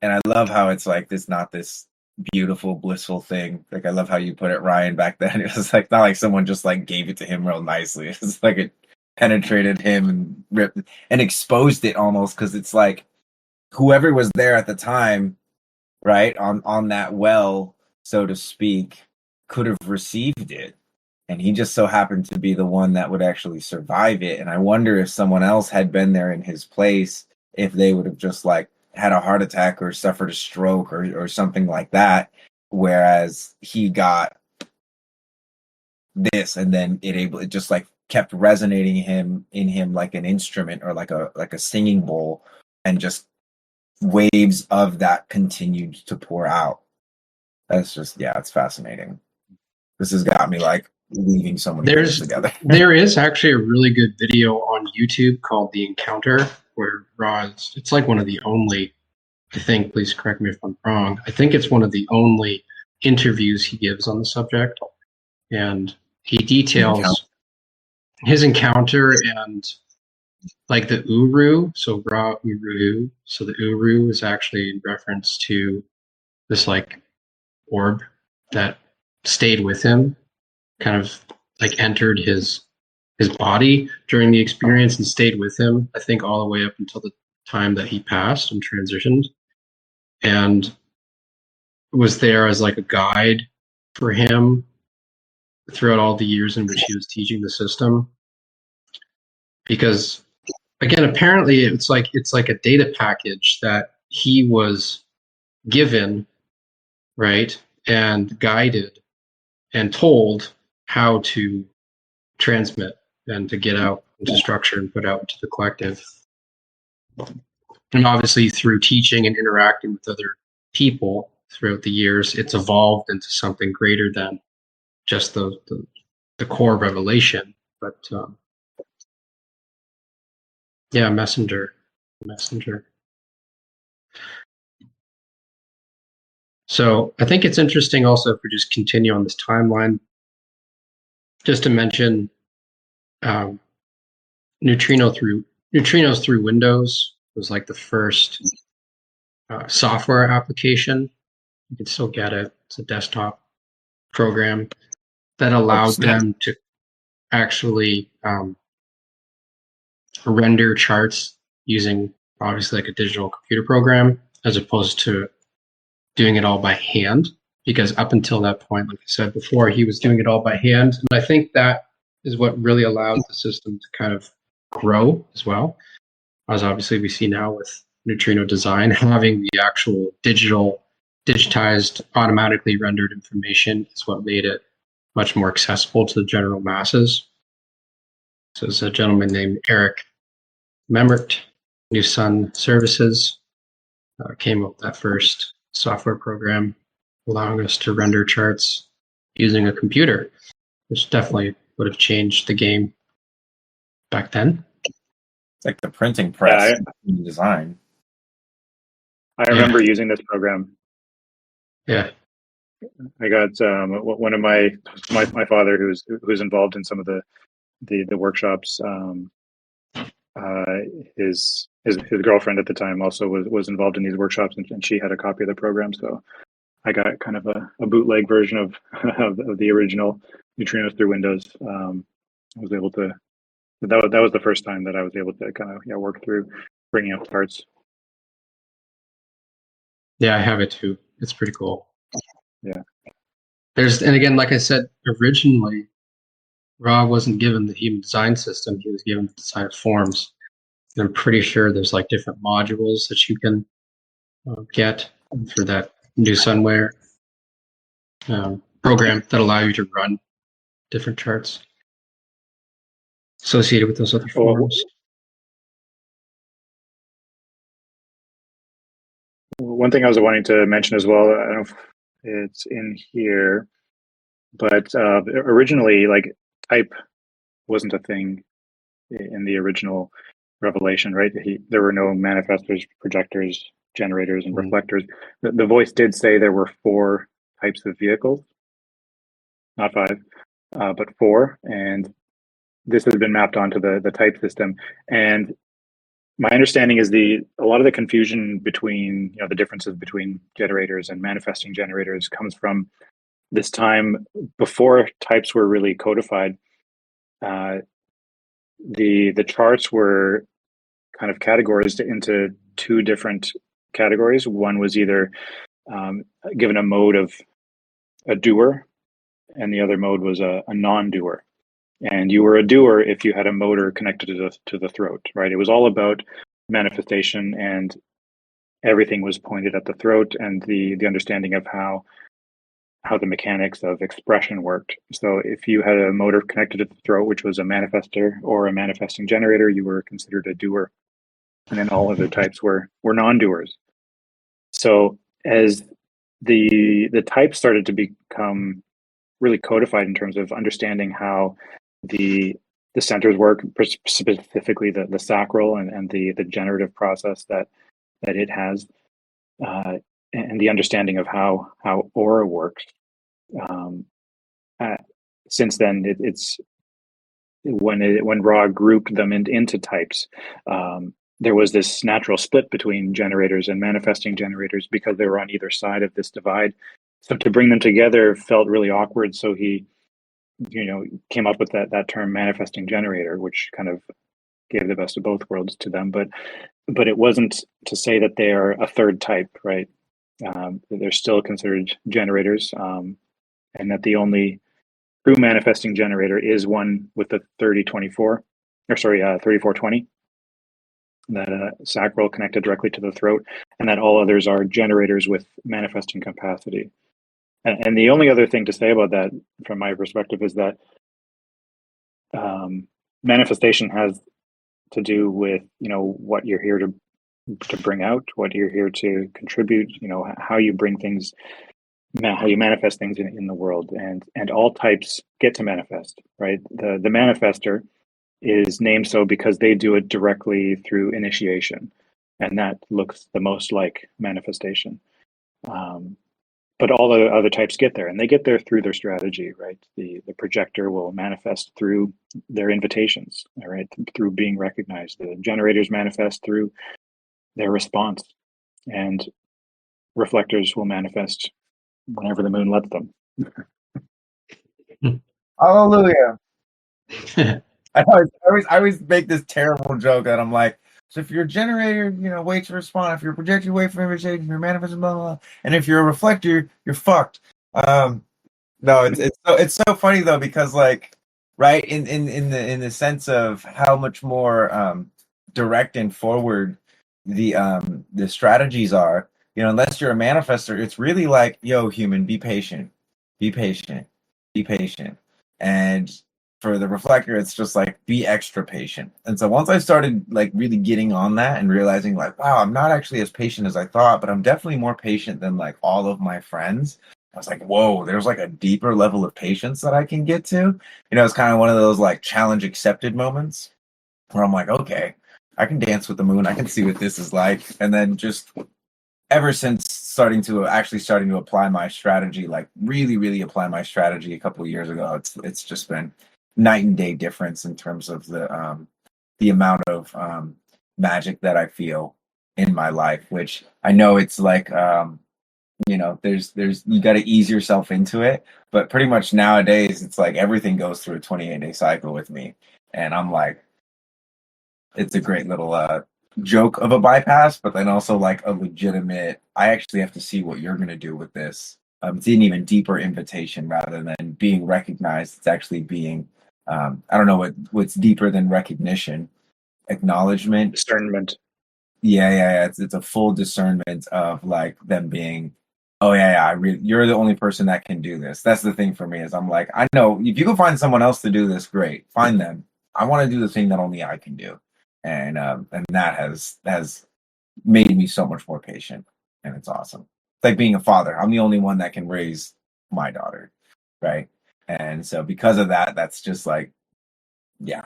S1: I love how it's like not this beautiful, blissful thing. Like, I love how you put it, Ryan, back then. It was like not like someone just like gave it to him real nicely. It's like it penetrated him and ripped and exposed it almost, because it's like whoever was there at the time, right, on that well, so to speak, could have received it. And he just so happened to be the one that would actually survive it. And I wonder if someone else had been there in his place, if they would have just like had a heart attack or suffered a stroke or something like that. Whereas he got this, and then it just like kept resonating in him like an instrument, or like a singing bowl, and just waves of that continued to pour out. That's just, it's fascinating. This has got me like weaving so many things together.
S4: There is actually a really good video on YouTube called The Encounter, where it's like one of the only, I think, please correct me if I'm wrong, I think it's one of the only interviews he gives on the subject. And he details his encounter and like the Uru, so Ra Uru. So the Uru is actually in reference to this like orb that stayed with him, kind of like entered his body during the experience and stayed with him, I think, all the way up until the time that he passed and transitioned, and was there as like a guide for him throughout all the years in which he was teaching the system. Because again, apparently it's like a data package that he was given, right, and guided and told how to transmit and to get out into structure and put out into the collective. And obviously through teaching and interacting with other people throughout the years, it's evolved into something greater than just the core revelation. But yeah, messenger. So I think it's interesting also if we just continue on this timeline, just to mention neutrinos through Windows was like the first software application. You can still get it. It's a desktop program that allowed them to actually render charts using obviously like a digital computer program, as opposed to doing it all by hand. Because up until that point, like I said before, he was doing it all by hand. And I think that is what really allowed the system to kind of grow as well. As obviously we see now with neutrino design, having the actual digitized, automatically rendered information is what made it much more accessible to the general masses. So there's a gentleman named Eric Memert, New Sun Services, came up with that first software program, allowing us to render charts using a computer, which definitely would have changed the game back then.
S1: It's like the printing press design.
S2: I remember using this program.
S4: Yeah.
S2: I got one of my father who's involved in some of the workshops. His girlfriend at the time also was involved in these workshops, and she had a copy of the program. So I got kind of a bootleg version of the original neutrinos through Windows. I was able to. That was the first time that I was able to kind of work through bringing up parts.
S4: Yeah, I have it too. It's pretty cool.
S2: Yeah.
S4: And again, like I said, originally, Rob wasn't given the human design system. He was given the design of forms. And I'm pretty sure there's like different modules that you can get for that new Sunware program that allow you to run different charts associated with those other forms.
S2: One thing I was wanting to mention as well, I don't know if it's in here, but originally, like, type wasn't a thing in the original revelation, right? There were no manifestors, projectors, generators, and reflectors. The voice did say there were 4 types of vehicles, not 5, but 4, and this has been mapped onto the type system. And my understanding is a lot of the confusion between the differences between generators and manifesting generators comes from this time before types were really codified. The charts were kind of categorized into 2 different categories. One was either given a mode of a doer, and the other mode was a non-doer. And you were a doer if you had a motor connected to the throat, right? It was all about manifestation, and everything was pointed at the throat and the understanding of how the mechanics of expression worked. So if you had a motor connected to the throat, which was a manifester or a manifesting generator, you were considered a doer. And then all other types were non-doers. So as the types started to become really codified in terms of understanding how the centers work, specifically the sacral and the generative process that it has, and the understanding of how aura works. Since then, it's when Ra grouped them into types, there was this natural split between generators and manifesting generators because they were on either side of this divide. So to bring them together felt really awkward. So he came up with that term manifesting generator, which kind of gave the best of both worlds to them. But it wasn't to say that they are a third type, right? They're still considered generators, and that the only true manifesting generator is one with the 3420, that sacral connected directly to the throat, and that all others are generators with manifesting capacity. And the only other thing to say about that, from my perspective, is that manifestation has to do with, what you're here to bring out, what you're here to contribute, how you bring things, how you manifest things in the world, and all types get to manifest, right? The manifester is named so because they do it directly through initiation, and that looks the most like manifestation. But all the other types get there, and they get there through their strategy, right? The projector will manifest through their invitations, right? Through being recognized. The generators manifest through their response, and reflectors will manifest whenever the moon lets them.
S1: Hallelujah. I always make this terrible joke that I'm like, so if you're a generator, wait to respond. If you're a projector, wait for invitation. If you're manifesting, blah, blah, blah. And if you're a reflector, you're fucked. No, it's so funny though, because like, right, in the sense of how much more direct and forward the strategies are, unless you're a manifester, it's really like, yo, human, be patient, be patient, be patient. And for the reflector, it's just like, be extra patient. And so once I started like really getting on that and realizing like, wow, I'm not actually as patient as I thought, but I'm definitely more patient than like all of my friends. I was like, whoa, there's like a deeper level of patience that I can get to. It's kind of one of those like challenge accepted moments where I'm like, okay, I can dance with the moon. I can see what this is like. And then just ever since starting to apply my strategy, like really, really apply my strategy a couple of years ago, it's just been night and day difference in terms of the amount of magic that I feel in my life, which I know it's like there's you got to ease yourself into it, but pretty much nowadays it's like everything goes through a 28-day cycle with me, and I'm like, it's a great little joke of a bypass, but then also like a legitimate, I actually have to see what you're going to do with this. It's an even deeper invitation rather than being recognized. It's actually being I don't know what's deeper than recognition, acknowledgement,
S2: discernment.
S1: Yeah. It's a full discernment of like them being, oh yeah, you're the only person that can do this. That's the thing for me, is I'm like, I know if you can find someone else to do this, great, find them. I want to do the thing that only I can do, and that has made me so much more patient, and it's awesome. It's like being a father. I'm the only one that can raise my daughter, right? And so because of that, that's just like, yeah,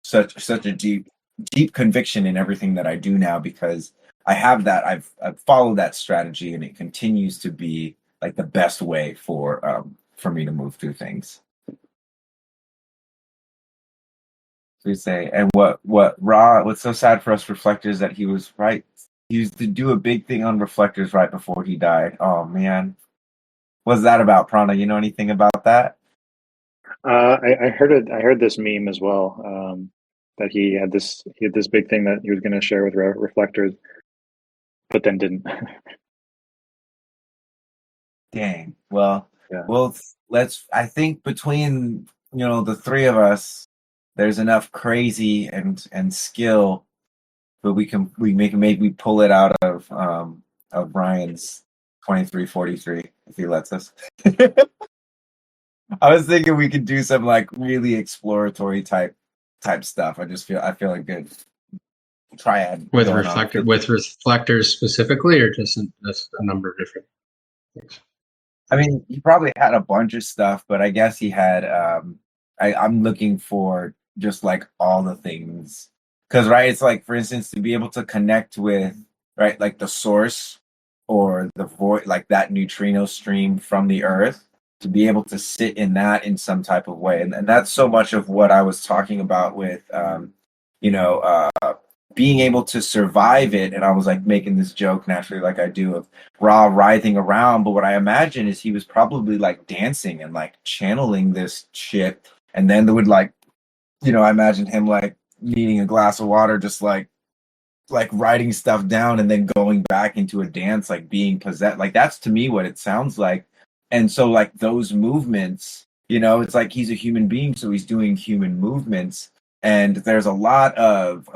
S1: such a deep conviction in everything that I do now, because I have that. I've followed that strategy, and it continues to be like the best way for me to move through things. So you say, and what's so sad for us reflectors that he was right. He used to do a big thing on reflectors right before he died. Oh man, what's that about, Prana? You know anything about that?
S2: I heard it. I heard this meme as well. That he had this big thing that he was going to share with reflectors, but then didn't.
S1: Dang. Well,
S2: Yeah.
S1: I think between the three of us, there's enough crazy and skill, but we can maybe pull it out of Ryan's 2343 if he lets us. I was thinking we could do some like really exploratory type stuff. I feel like good triad
S4: with reflectors specifically, or just a number of different things.
S1: I mean, he probably had a bunch of stuff, but I guess he had. I'm looking for just like all the things, because right, it's like, for instance, to be able to connect with right, like the source or the void, like that neutrino stream from the earth, to be able to sit in that in some type of way, and that's so much of what I was talking about with, being able to survive it. And I was like making this joke naturally, like I do, of Ra writhing around. But what I imagine is he was probably like dancing and like channeling this shit. And then there would like, I imagine him like needing a glass of water, just like writing stuff down and then going back into a dance, like being possessed. Like that's to me what it sounds like. And so like those movements You know, it's like he's a human being, so he's doing human movements. And there's a lot of,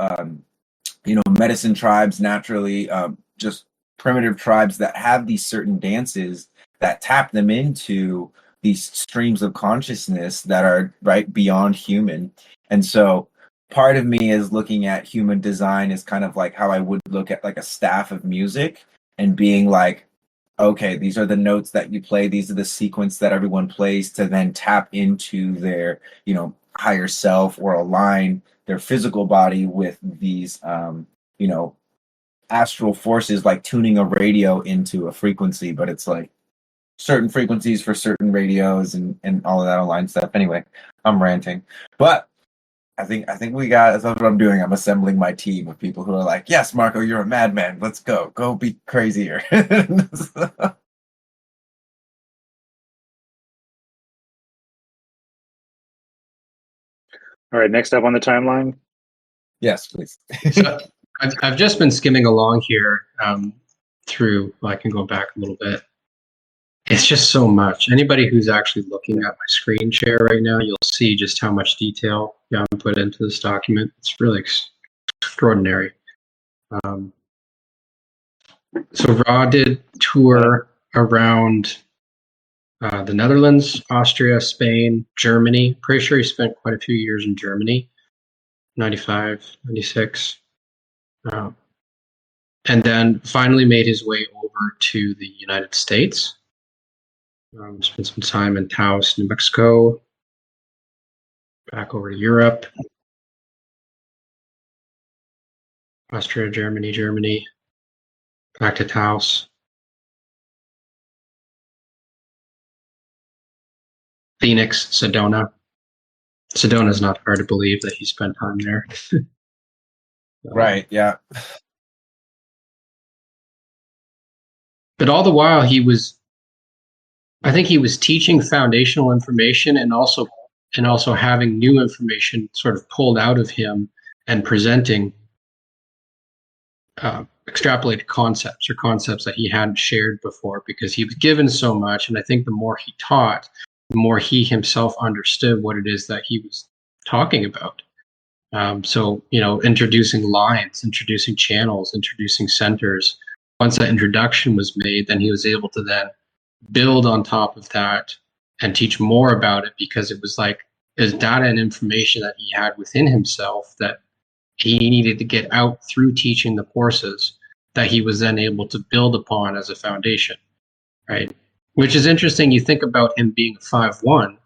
S1: medicine tribes naturally, just primitive tribes that have these certain dances that tap them into these streams of consciousness that are right beyond human. And so part of me is looking at human design as kind of like how I would look at like a staff of music and being like, okay, these are the notes that you play. These are the sequence that everyone plays to then tap into their, higher self or align their physical body with these, astral forces, like tuning a radio into a frequency. But it's like certain frequencies for certain radios and all of that online stuff. Anyway, I'm ranting, but I think we got. That's what I'm doing. I'm assembling my team of people who are like, "Yes, Marco, you're a madman. Let's go be crazier."
S2: All right, next up on the timeline.
S1: Yes, please.
S4: So I've just been skimming along here through. Well, I can go back a little bit. It's just so much. Anybody who's actually looking at my screen share right now, you'll see just how much detail Jan put into this document. It's really extraordinary. So Ra did tour around the Netherlands, Austria, Spain, Germany. Pretty sure he spent quite a few years in Germany, 95, 96. And then finally made his way over to the United States. Spent some time in Taos, New Mexico, back over to Europe, Austria, Germany, back to Taos. Phoenix, Sedona. Sedona is not hard to believe that he spent time there.
S1: Right, yeah.
S4: But all the while I think he was teaching foundational information and also having new information sort of pulled out of him and presenting extrapolated concepts that he hadn't shared before, because he was given so much. And I think the more he taught, the more he himself understood what it is that he was talking about. So, introducing lines, introducing channels, introducing centers. Once that introduction was made, then he was able to then build on top of that and teach more about it, because it was like his data and information that he had within himself that he needed to get out through teaching the courses, that he was then able to build upon as a foundation, right? Which is interesting. You think about him being a 5-1,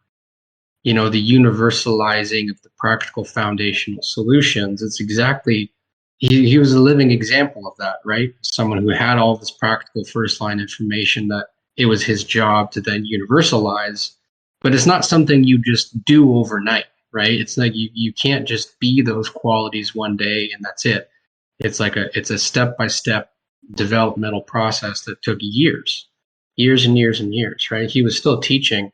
S4: the universalizing of the practical foundational solutions. It's exactly, he was a living example of that, right? Someone who had all this practical first line information that it was his job to then universalize, but it's not something you just do overnight, right? It's like you can't just be those qualities one day and that's it. It's like it's a step-by-step developmental process that took years and years, right? He was still teaching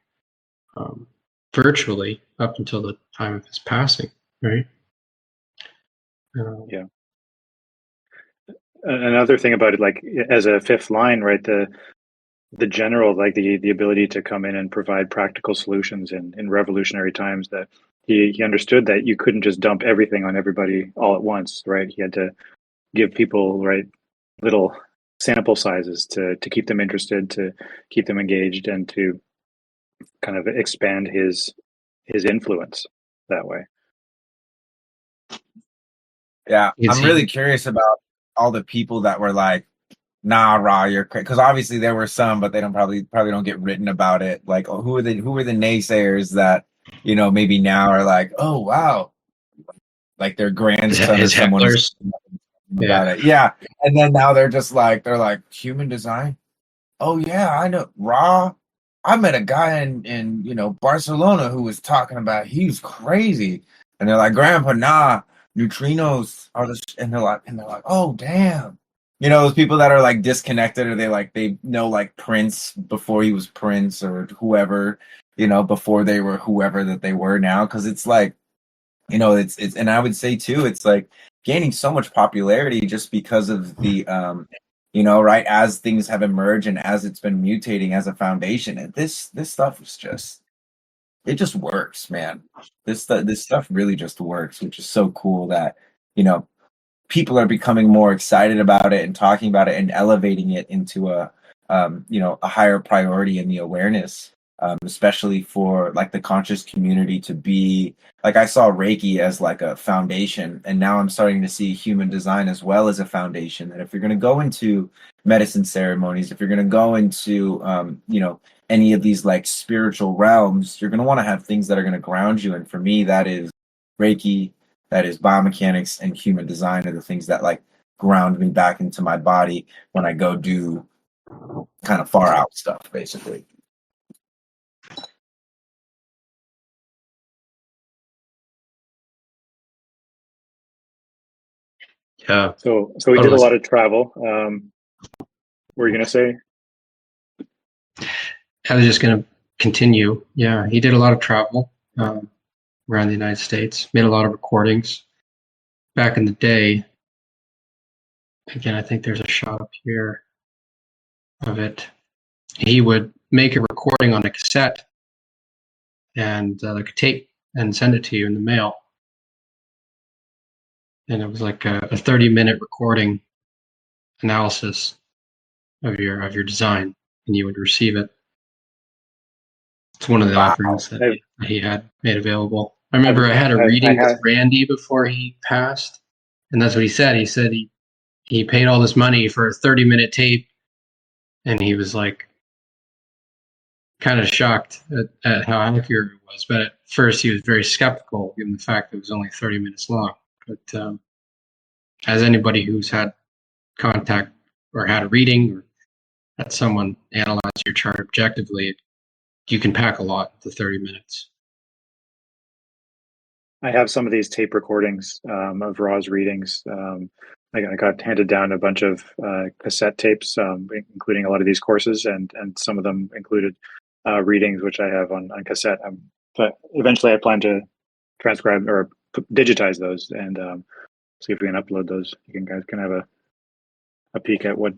S4: virtually up until the time of his passing, right?
S2: Yeah. Another thing about it, like as a fifth line, right? The general, like the ability to come in and provide practical solutions in revolutionary times, that he understood that you couldn't just dump everything on everybody all at once, right? He had to give people, right, little sample sizes to keep them interested, to keep them engaged, and to kind of expand his influence that way.
S1: Yeah, I'm really curious about all the people that were like, "Nah, Ra, you're crazy." Because obviously there were some, but they don't probably don't get written about it. Like, who were the naysayers that maybe now are like, "Oh wow," like their grandson or someone is about it. Yeah, and then now they're like human design. Oh yeah, I know Ra. I met a guy in Barcelona who was talking about he's crazy, and they're like, "Grandpa, nah, neutrinos are the," and they're like, "Oh damn." Those people that are like disconnected, or they know like Prince before he was Prince, or whoever, before they were whoever that they were now. Cause it's like, it's, and I would say too, it's like gaining so much popularity just because of the, right, as things have emerged and as it's been mutating as a foundation. And this stuff is just, it just works, man. This stuff really just works, which is so cool that people are becoming more excited about it and talking about it and elevating it into a higher priority in the awareness, especially for like the conscious community to be like, I saw Reiki as like a foundation, and now I'm starting to see human design as well as a foundation. That if you're going to go into medicine ceremonies, if you're going to go into any of these like spiritual realms, you're going to want to have things that are going to ground you. And for me, that is Reiki, that is biomechanics, and human design are the things that like ground me back into my body when I go do kind of far out stuff, basically.
S4: Yeah.
S2: So we did a lot of travel. What were you going to say?
S4: I was just going to continue. Yeah, he did a lot of travel around the United States, made a lot of recordings. Back in the day, again, I think there's a shot up here of it. He would make a recording on a cassette and like a tape and send it to you in the mail. And it was like a 30-minute recording analysis of your design, and you would receive it. It's one of the offerings that he had made available. I remember I had a reading with Randy before he passed, and that's what he said. He said he paid all this money for a 30-minute tape, and he was like kind of shocked at how accurate it was. But at first he was very skeptical, given the fact that it was only 30 minutes long. But as anybody who's had contact or had a reading or had someone analyze your chart objectively, you can pack a lot into 30 minutes.
S2: I have some of these tape recordings of Ra's readings. I got handed down a bunch of cassette tapes, including a lot of these courses, and some of them included readings, which I have on cassette. But eventually I plan to transcribe or digitize those and see if we can upload those. You guys can have a peek at what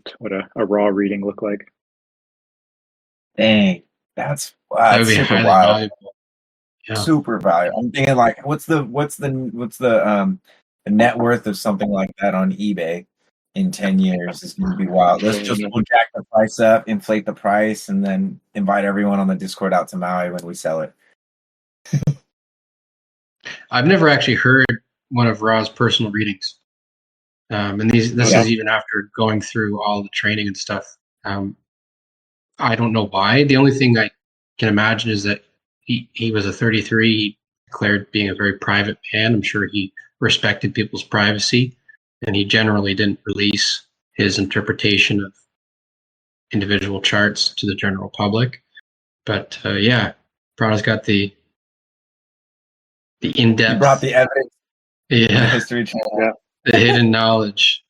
S2: a raw reading looked like.
S1: Dang, that's super valuable. Yeah. Super valuable. I'm thinking like, what's the net worth of something like that on eBay in 10 years is going to be wild. We'll jack the price up, inflate the price, and then invite everyone on the Discord out to Maui when we sell it.
S4: I've never actually heard one of Ra's personal readings. And this is even after going through all the training and stuff. I don't know why. The only thing I can imagine is that he was a 33. He declared being a very private man. I'm sure he respected people's privacy, and he generally didn't release his interpretation of individual charts to the general public. But Prana's got the in-depth.
S1: You brought the evidence.
S4: Yeah.
S1: The History Channel. Yeah.
S4: The hidden knowledge.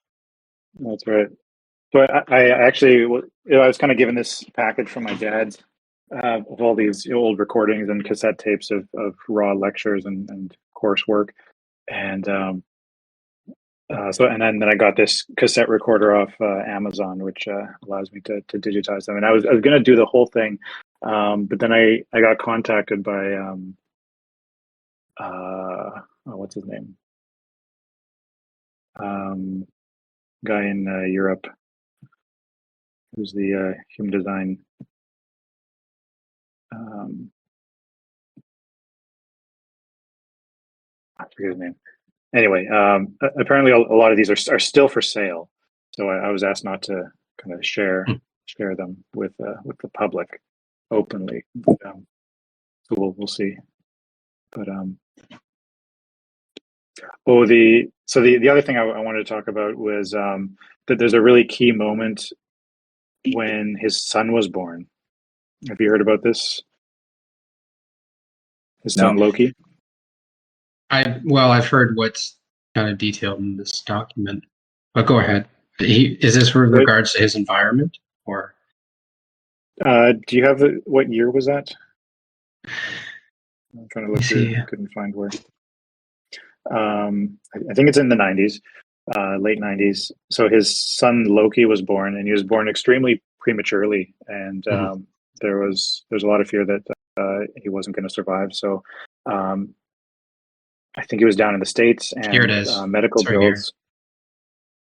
S2: That's right. So I actually, I was kind of given this package from my dad of all these old recordings and cassette tapes of Ra lectures and coursework, and then I got this cassette recorder off Amazon, which allows me to digitize them. And I was going to do the whole thing, but then I got contacted by what's his name? Guy in Europe, who's the human design. I forget his name. Anyway, apparently a lot of these are still for sale, so I was asked not to kind of share them with the public openly. But, so we'll see. But the other thing I wanted to talk about was that there's a really key moment when his son was born. Have you heard about this? His son Loki?
S4: I've heard what's kind of detailed in this document, but go ahead. Is this with regards to his environment, or?
S2: Do you have what year was that? I'm trying to look through. Couldn't find where. I think it's in the 90s, late 90s. So his son Loki was born, and he was born extremely prematurely, and there's a lot of fear that he wasn't going to survive. So I think he was down in the States, and
S4: Here it is.
S2: medical
S4: It's right here.
S2: bills.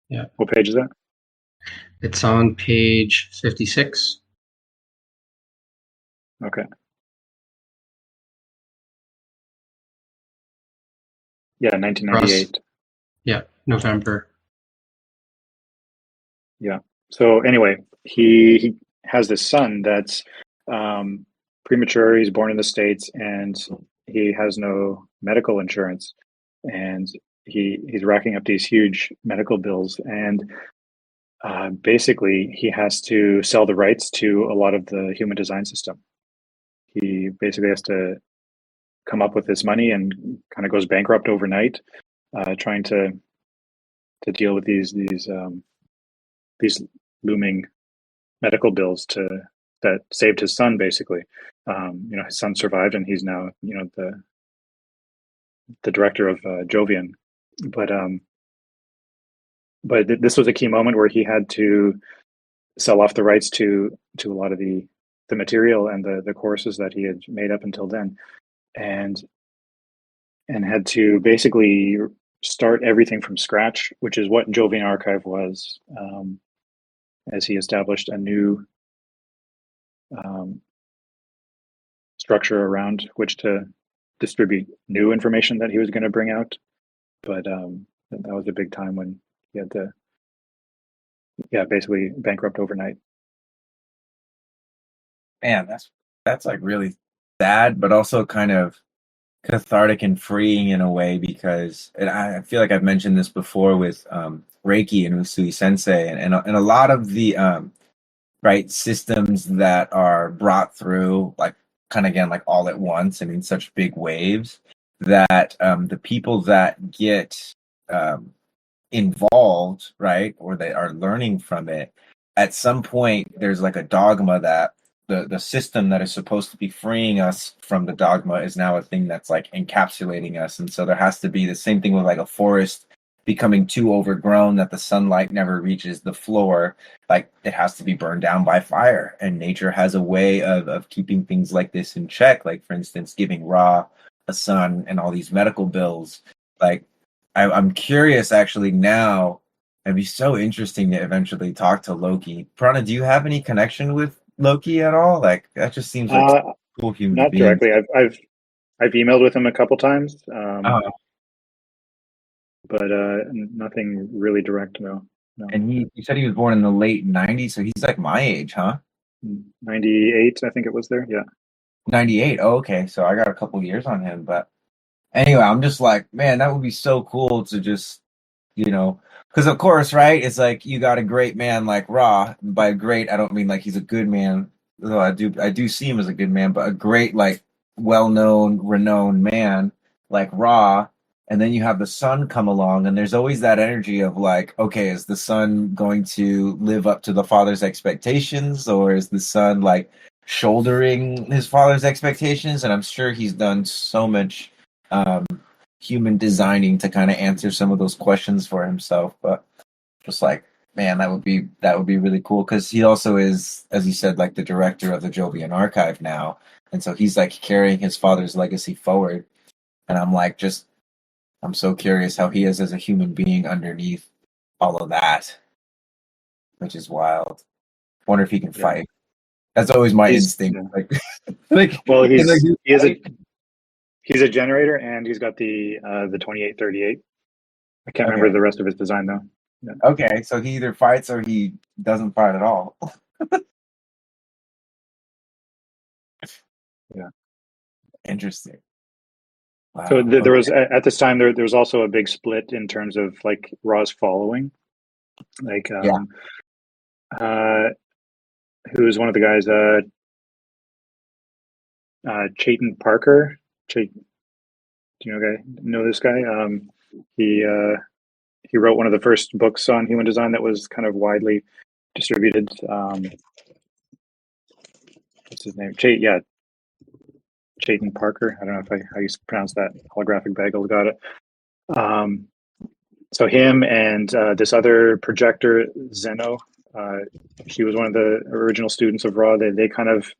S4: Yeah.
S2: What page is that?
S4: It's on page 56.
S2: Okay. Yeah, 1998.
S4: Yeah, November.
S2: Yeah. So anyway, he has this son that's premature. He's born in the States, and he has no medical insurance, and he's racking up these huge medical bills, and basically he has to sell the rights to a lot of the human design system. He basically has to come up with this money and kind of goes bankrupt overnight, trying to deal with these looming medical bills that saved his son. Basically, his son survived, and he's now the director of Jovian. But this was a key moment where he had to sell off the rights to a lot of the material and the courses that he had made up until then, and had to basically start everything from scratch, which is what Jovian Archive was, as he established a new structure around which to distribute new information that he was going to bring out. But that was a big time when he had to, basically bankrupt overnight.
S1: Man, that's like really sad, but also kind of cathartic and freeing in a way, because I feel like I've mentioned this before with Reiki and Usui Sensei, and a lot of the right systems that are brought through, like kind of again like all at once and in such big waves, that the people that get involved, right, or they are learning from it, at some point there's like a dogma that the system that is supposed to be freeing us from the dogma is now a thing that's like encapsulating us. And so there has to be the same thing with like a forest becoming too overgrown that the sunlight never reaches the floor. Like it has to be burned down by fire, and nature has a way of keeping things like this in check. Like for instance, giving Ra a son and all these medical bills. Like I'm curious actually now. It'd be so interesting to eventually talk to Loki. Prana, do you have any connection with Loki at all? Like that just seems like a cool human
S2: Not
S1: being.
S2: directly. I've emailed with him a couple times, but nothing really direct. No.
S1: And you said he was born in the late '90s, so he's like my age, huh?
S2: 98, I think it was there. Yeah.
S1: 98. Oh, okay, so I got a couple years on him. But anyway, I'm just like, man, that would be so cool to just, because of course, right? It's like you got a great man like Ra. By great, I don't mean like he's a good man, though I do see him as a good man, but a great, like, well-known, renowned man like Ra. And then you have the son come along, and there's always that energy of like, okay, is the son going to live up to the father's expectations, or is the son like shouldering his father's expectations? And I'm sure he's done so much human designing to kind of answer some of those questions for himself. But just like, man, that would be really cool, because he also is, as you said, like the director of the Jovian Archive now, and so he's like carrying his father's legacy forward. And I'm like, I'm so curious how he is as a human being underneath all of that, which is wild. Wonder if he can fight. That's always my instinct. Yeah.
S2: Well, he's a generator, and he's got the 2838. I can't remember the rest of his design though. Yeah.
S1: Okay, so he either fights or he doesn't fight at all.
S2: Yeah,
S1: interesting.
S2: Wow. So there was at this time there was also a big split in terms of like Ra's following, like who was one of the guys, Chayton Parker. Do you know this guy? He wrote one of the first books on human design that was kind of widely distributed. What's his name? Chayton Parker. I don't know how you pronounce that. Holographic Bagel got it. So him and this other projector, Zeno, she was one of the original students of Ra. They kind of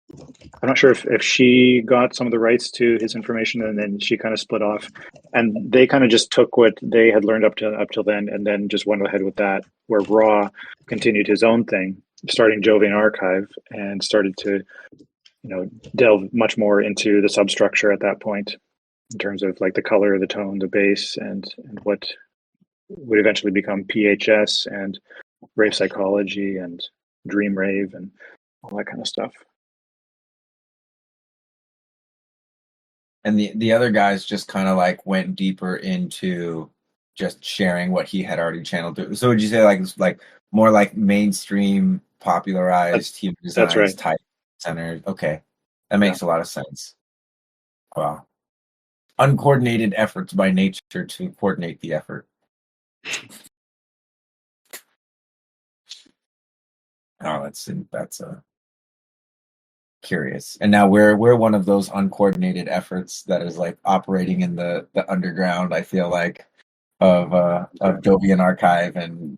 S2: I'm not sure if she got some of the rights to his information, and then she kind of split off, and they kind of just took what they had learned up till then, and then just went ahead with that. Where Raw continued his own thing, starting Jovian Archive, and started to delve much more into the substructure at that point, in terms of like the color, the tone, the bass, and what would eventually become PHS and rave psychology and dream rave and all that kind of stuff.
S1: And the other guys just kind of like went deeper into just sharing what he had already channeled through. So would you say like more like mainstream popularized human design
S2: right.
S1: type centered? Okay, that makes a lot of sense. Wow, uncoordinated efforts by nature to coordinate the effort. Oh, that's curious. And now we're one of those uncoordinated efforts that is like operating in the underground, I feel like, of Jovian Archive and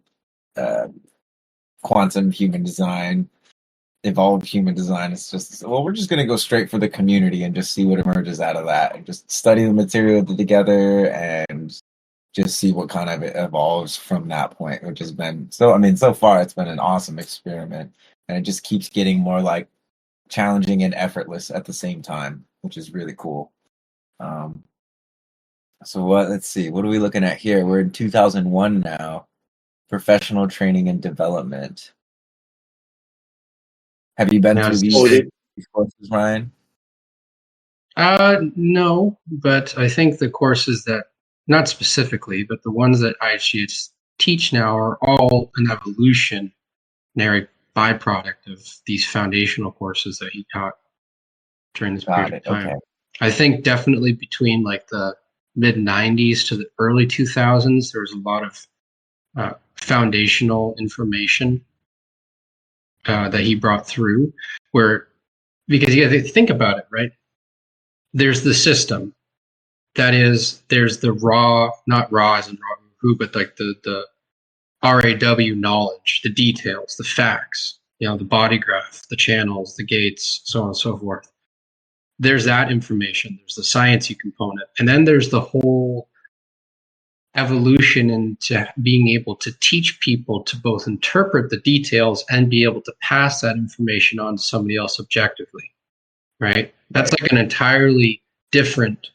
S1: quantum human design, evolved human design. It's just, well, we're just gonna go straight for the community and just see what emerges out of that, and just study the material together and just see what kind of it evolves from that point, which has been so far it's been an awesome experiment, and it just keeps getting more like challenging and effortless at the same time, which is really cool. So let's see, what are we looking at here? We're in 2001 now. Professional training and development. Have you been through these courses, Ryan?
S4: No, but I think the courses that, not specifically, but the ones that IHGs teach now are all an evolutionary byproduct of these foundational courses that he taught during this period of time. Okay. I think definitely between like the mid 90s to the early 2000s, there was a lot of foundational information that he brought through, because you have to think about it, right? There's the system. That is, there's the raw, not raw as in raw who, but like the RAW knowledge, the details, the facts, the body graph, the channels, the gates, so on and so forth. There's that information. There's the sciencey component. And then there's the whole evolution into being able to teach people to both interpret the details and be able to pass that information on to somebody else objectively, right? That's like an entirely different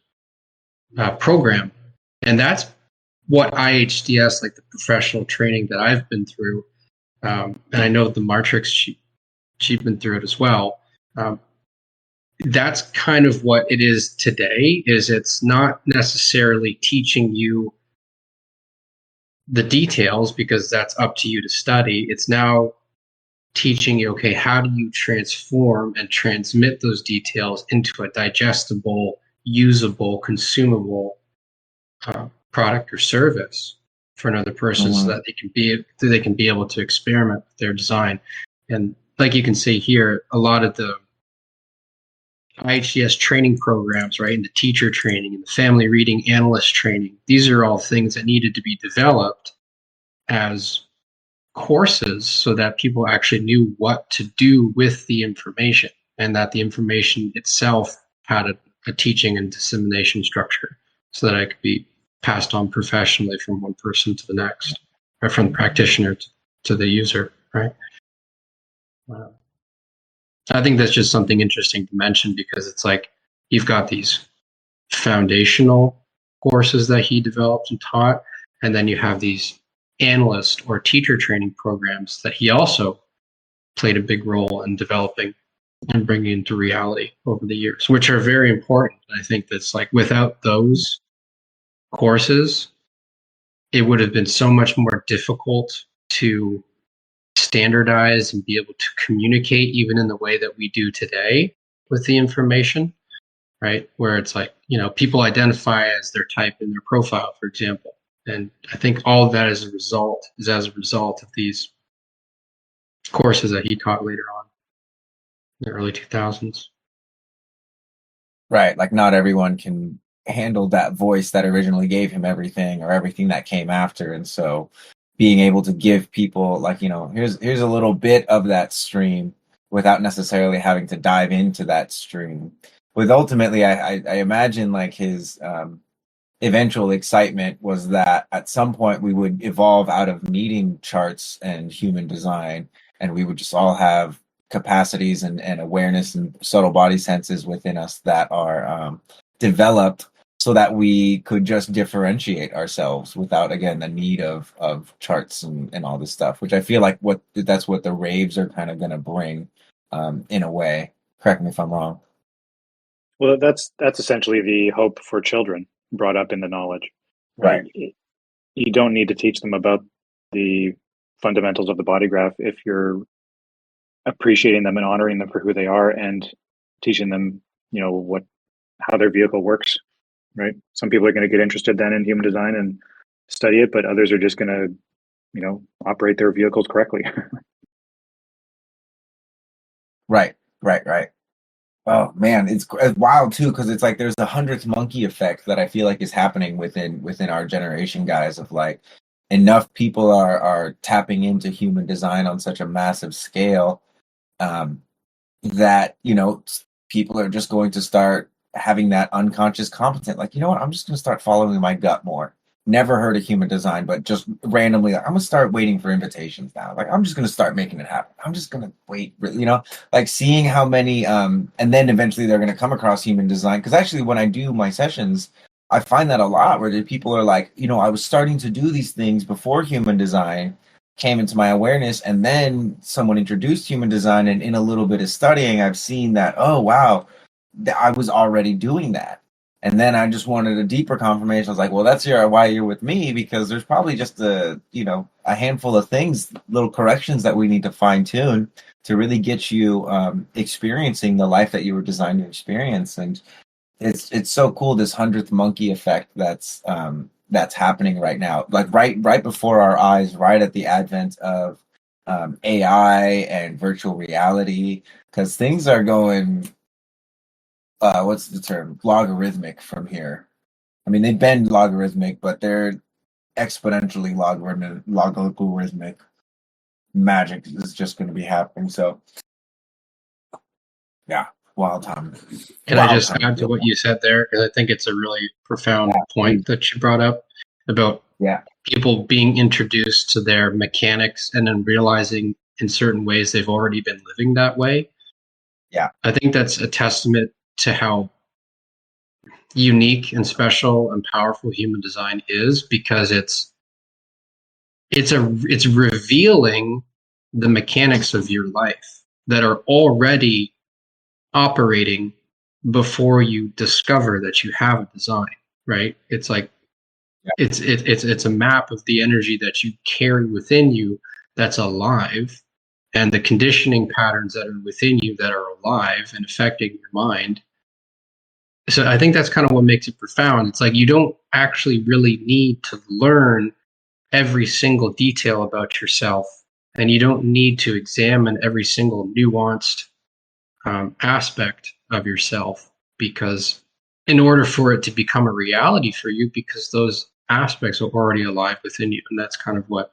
S4: program. And that's what IHDS, like the professional training that I've been through, and I know the Matrix, she's been through it as well. That's kind of what it is today, is it's not necessarily teaching you the details because that's up to you to study. It's now teaching you, okay, how do you transform and transmit those details into a digestible, usable, consumable product or service for another person, so that they can be able to experiment with their design. And like you can see here, a lot of the IHDS training programs, right, and the teacher training and the family reading analyst training, these are all things that needed to be developed as courses so that people actually knew what to do with the information, and that the information itself had a teaching and dissemination structure so that it could be passed on professionally from one person to the next, or from the practitioner to the user, right? I think that's just something interesting to mention, because it's like you've got these foundational courses that he developed and taught, and then you have these analyst or teacher training programs that he also played a big role in developing and bringing into reality over the years, which are very important. I think that's like, without those courses, it would have been so much more difficult to standardize and be able to communicate even in the way that we do today with the information, right? Where it's like, people identify as their type in their profile, for example. And I think all of that is as a result of these courses that he taught later on in the early 2000s.
S1: Right. Like not everyone can handle that voice that originally gave him everything, or everything that came after. And so being able to give people like, here's a little bit of that stream without necessarily having to dive into that stream. With ultimately, I imagine like his eventual excitement was that at some point we would evolve out of needing charts and human design, and we would just all have capacities and awareness and subtle body senses within us that are developed so that we could just differentiate ourselves without, again, the need of charts and all this stuff, which I feel like that's what the raves are kind of going to bring, in a way. Correct me if I'm wrong.
S2: Well, that's essentially the hope for children brought up in the knowledge.
S1: Right.
S2: You don't need to teach them about the fundamentals of the body graph if you're appreciating them and honoring them for who they are and teaching them, how their vehicle works, right? Some people are going to get interested then in human design and study it, but others are just going to, operate their vehicles correctly.
S1: Right. Oh man, it's wild too, because it's like there's the 100th monkey effect that I feel like is happening within our generation, guys, of like enough people are tapping into human design on such a massive scale, that people are just going to start having that unconscious competent, like, you know what, I'm just going to start following my gut more. Never heard of human design, but just randomly, like, I'm gonna start waiting for invitations now. Like, I'm just gonna start making it happen. I'm just gonna wait, like seeing how many, and then eventually they're gonna come across human design. Because actually, when I do my sessions, I find that a lot where the people are like, I was starting to do these things before human design came into my awareness, and then someone introduced human design, and in a little bit of studying, I've seen that, oh wow, I was already doing that. And then I just wanted a deeper confirmation. I was like, well, that's why you're with me, because there's probably just a handful of things, little corrections that we need to fine tune to really get you experiencing the life that you were designed to experience. And it's so cool, this 100th monkey effect that's happening right now, like right before our eyes, right at the advent of AI and virtual reality, because things are going, what's the term? Logarithmic from here. I mean, they've been logarithmic, but they're exponentially logarithmic. Magic is just going to be happening. So, yeah, wild time.
S4: Can I just add to what you said there? Because I think it's a really profound point that you brought up about people being introduced to their mechanics and then realizing in certain ways they've already been living that way.
S1: Yeah.
S4: I think that's a testament to how unique and special and powerful human design is, because it's revealing the mechanics of your life that are already operating before you discover that you have a design, right? It's like it's a map of the energy that you carry within you that's alive, and the conditioning patterns that are within you that are alive and affecting your mind. So I think that's kind of what makes it profound. It's like you don't actually really need to learn every single detail about yourself, and you don't need to examine every single nuanced aspect of yourself, because in order for it to become a reality for you, because those aspects are already alive within you. And that's kind of what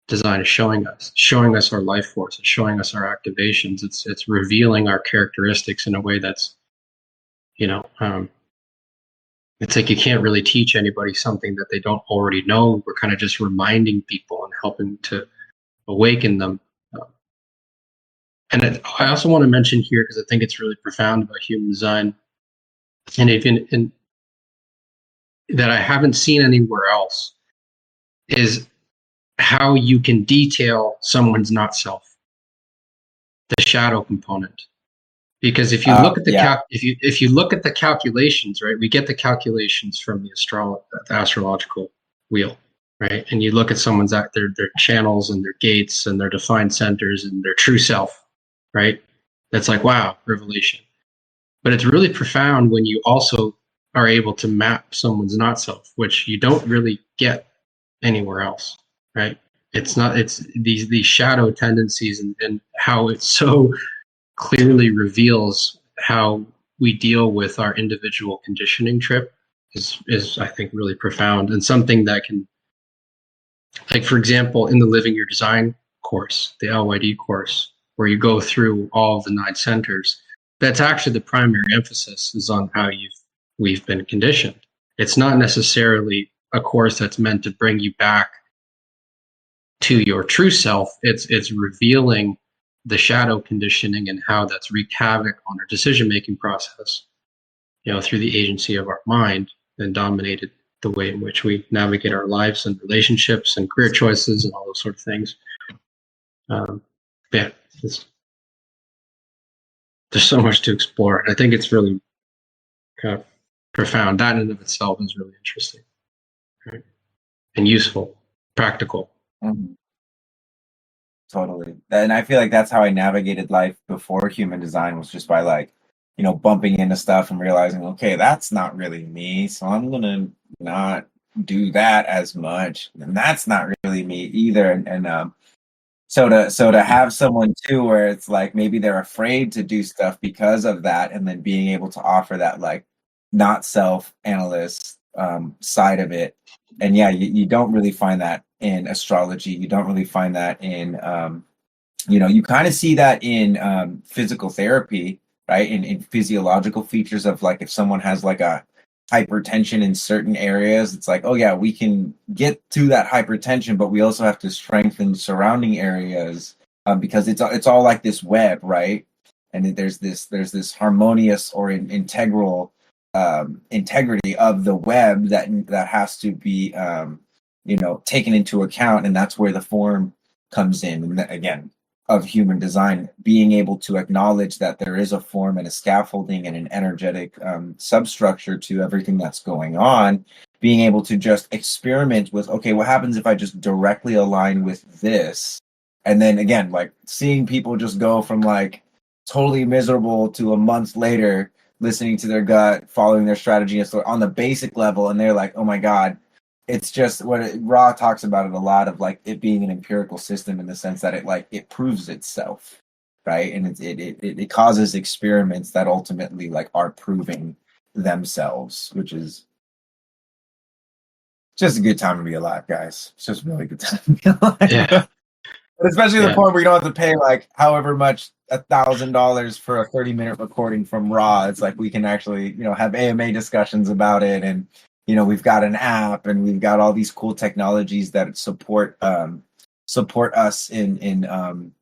S4: design is showing us our life force, it's showing us our activations, it's revealing our characteristics in a way that's, it's like you can't really teach anybody something that they don't already know. We're kind of just reminding people and helping to awaken them. And I also want to mention here, because I think it's really profound about human design, and even that I haven't seen anywhere else, is how you can detail someone's not self, the shadow component. Because if you look at the if you look at the calculations, right, we get the calculations from the astrological wheel, right, and you look at someone's their channels and their gates and their defined centers and their true self, right? That's like, wow, revelation. But it's really profound when you also are able to map someone's not self, which you don't really get anywhere else, right? It's these shadow tendencies and how it so clearly reveals how we deal with our individual conditioning trip is I think really profound, and something that can, like, for example, in the Living Your Design course, the LYD course, where you go through all of the 9 centers, that's actually the primary emphasis is on how we've been conditioned. It's not necessarily a course that's meant to bring you back to your true self. It's revealing the shadow conditioning and how that's wreaked havoc on our decision-making process, through the agency of our mind, and dominated the way in which we navigate our lives and relationships and career choices and all those sort of things. There's so much to explore. And I think it's really kind of profound. That in and of itself is really interesting, right? And useful, practical.
S1: Mm-hmm. Totally. And I feel like that's how I navigated life before human design, was just by bumping into stuff and realizing, okay, that's not really me. So I'm going to not do that as much. And that's not really me either. And so to have someone too, where it's like, maybe they're afraid to do stuff because of that. And then being able to offer that, not self-analyst side of it. And yeah, you don't really find that in astrology. You don't really find that in, you kind of see that in physical therapy, right? In physiological features of if someone has a hypertension in certain areas, it's like, oh yeah, we can get to that hypertension, but we also have to strengthen surrounding areas because it's all like this web, right? And there's this harmonious or integral integrity of the web that has to be taken into account, and that's where the form comes in. And again, of human design, being able to acknowledge that there is a form and a scaffolding and an energetic substructure to everything that's going on, being able to just experiment with, okay, what happens if I just directly align with this? And then again, seeing people just go from totally miserable to a month later listening to their gut, following their strategy, and so on the basic level, and they're like, oh my God. It's just Ra talks about it a lot of it being an empirical system in the sense that it proves itself, right? And it causes experiments that ultimately are proving themselves, which is just a good time to be alive, guys. It's just a really good time to be alive.
S4: Yeah.
S1: But especially the point where you don't have to pay however much, $1,000 for a 30-minute recording from Ra. It's we can actually have AMA discussions about it, and we've got an app, and we've got all these cool technologies that support us in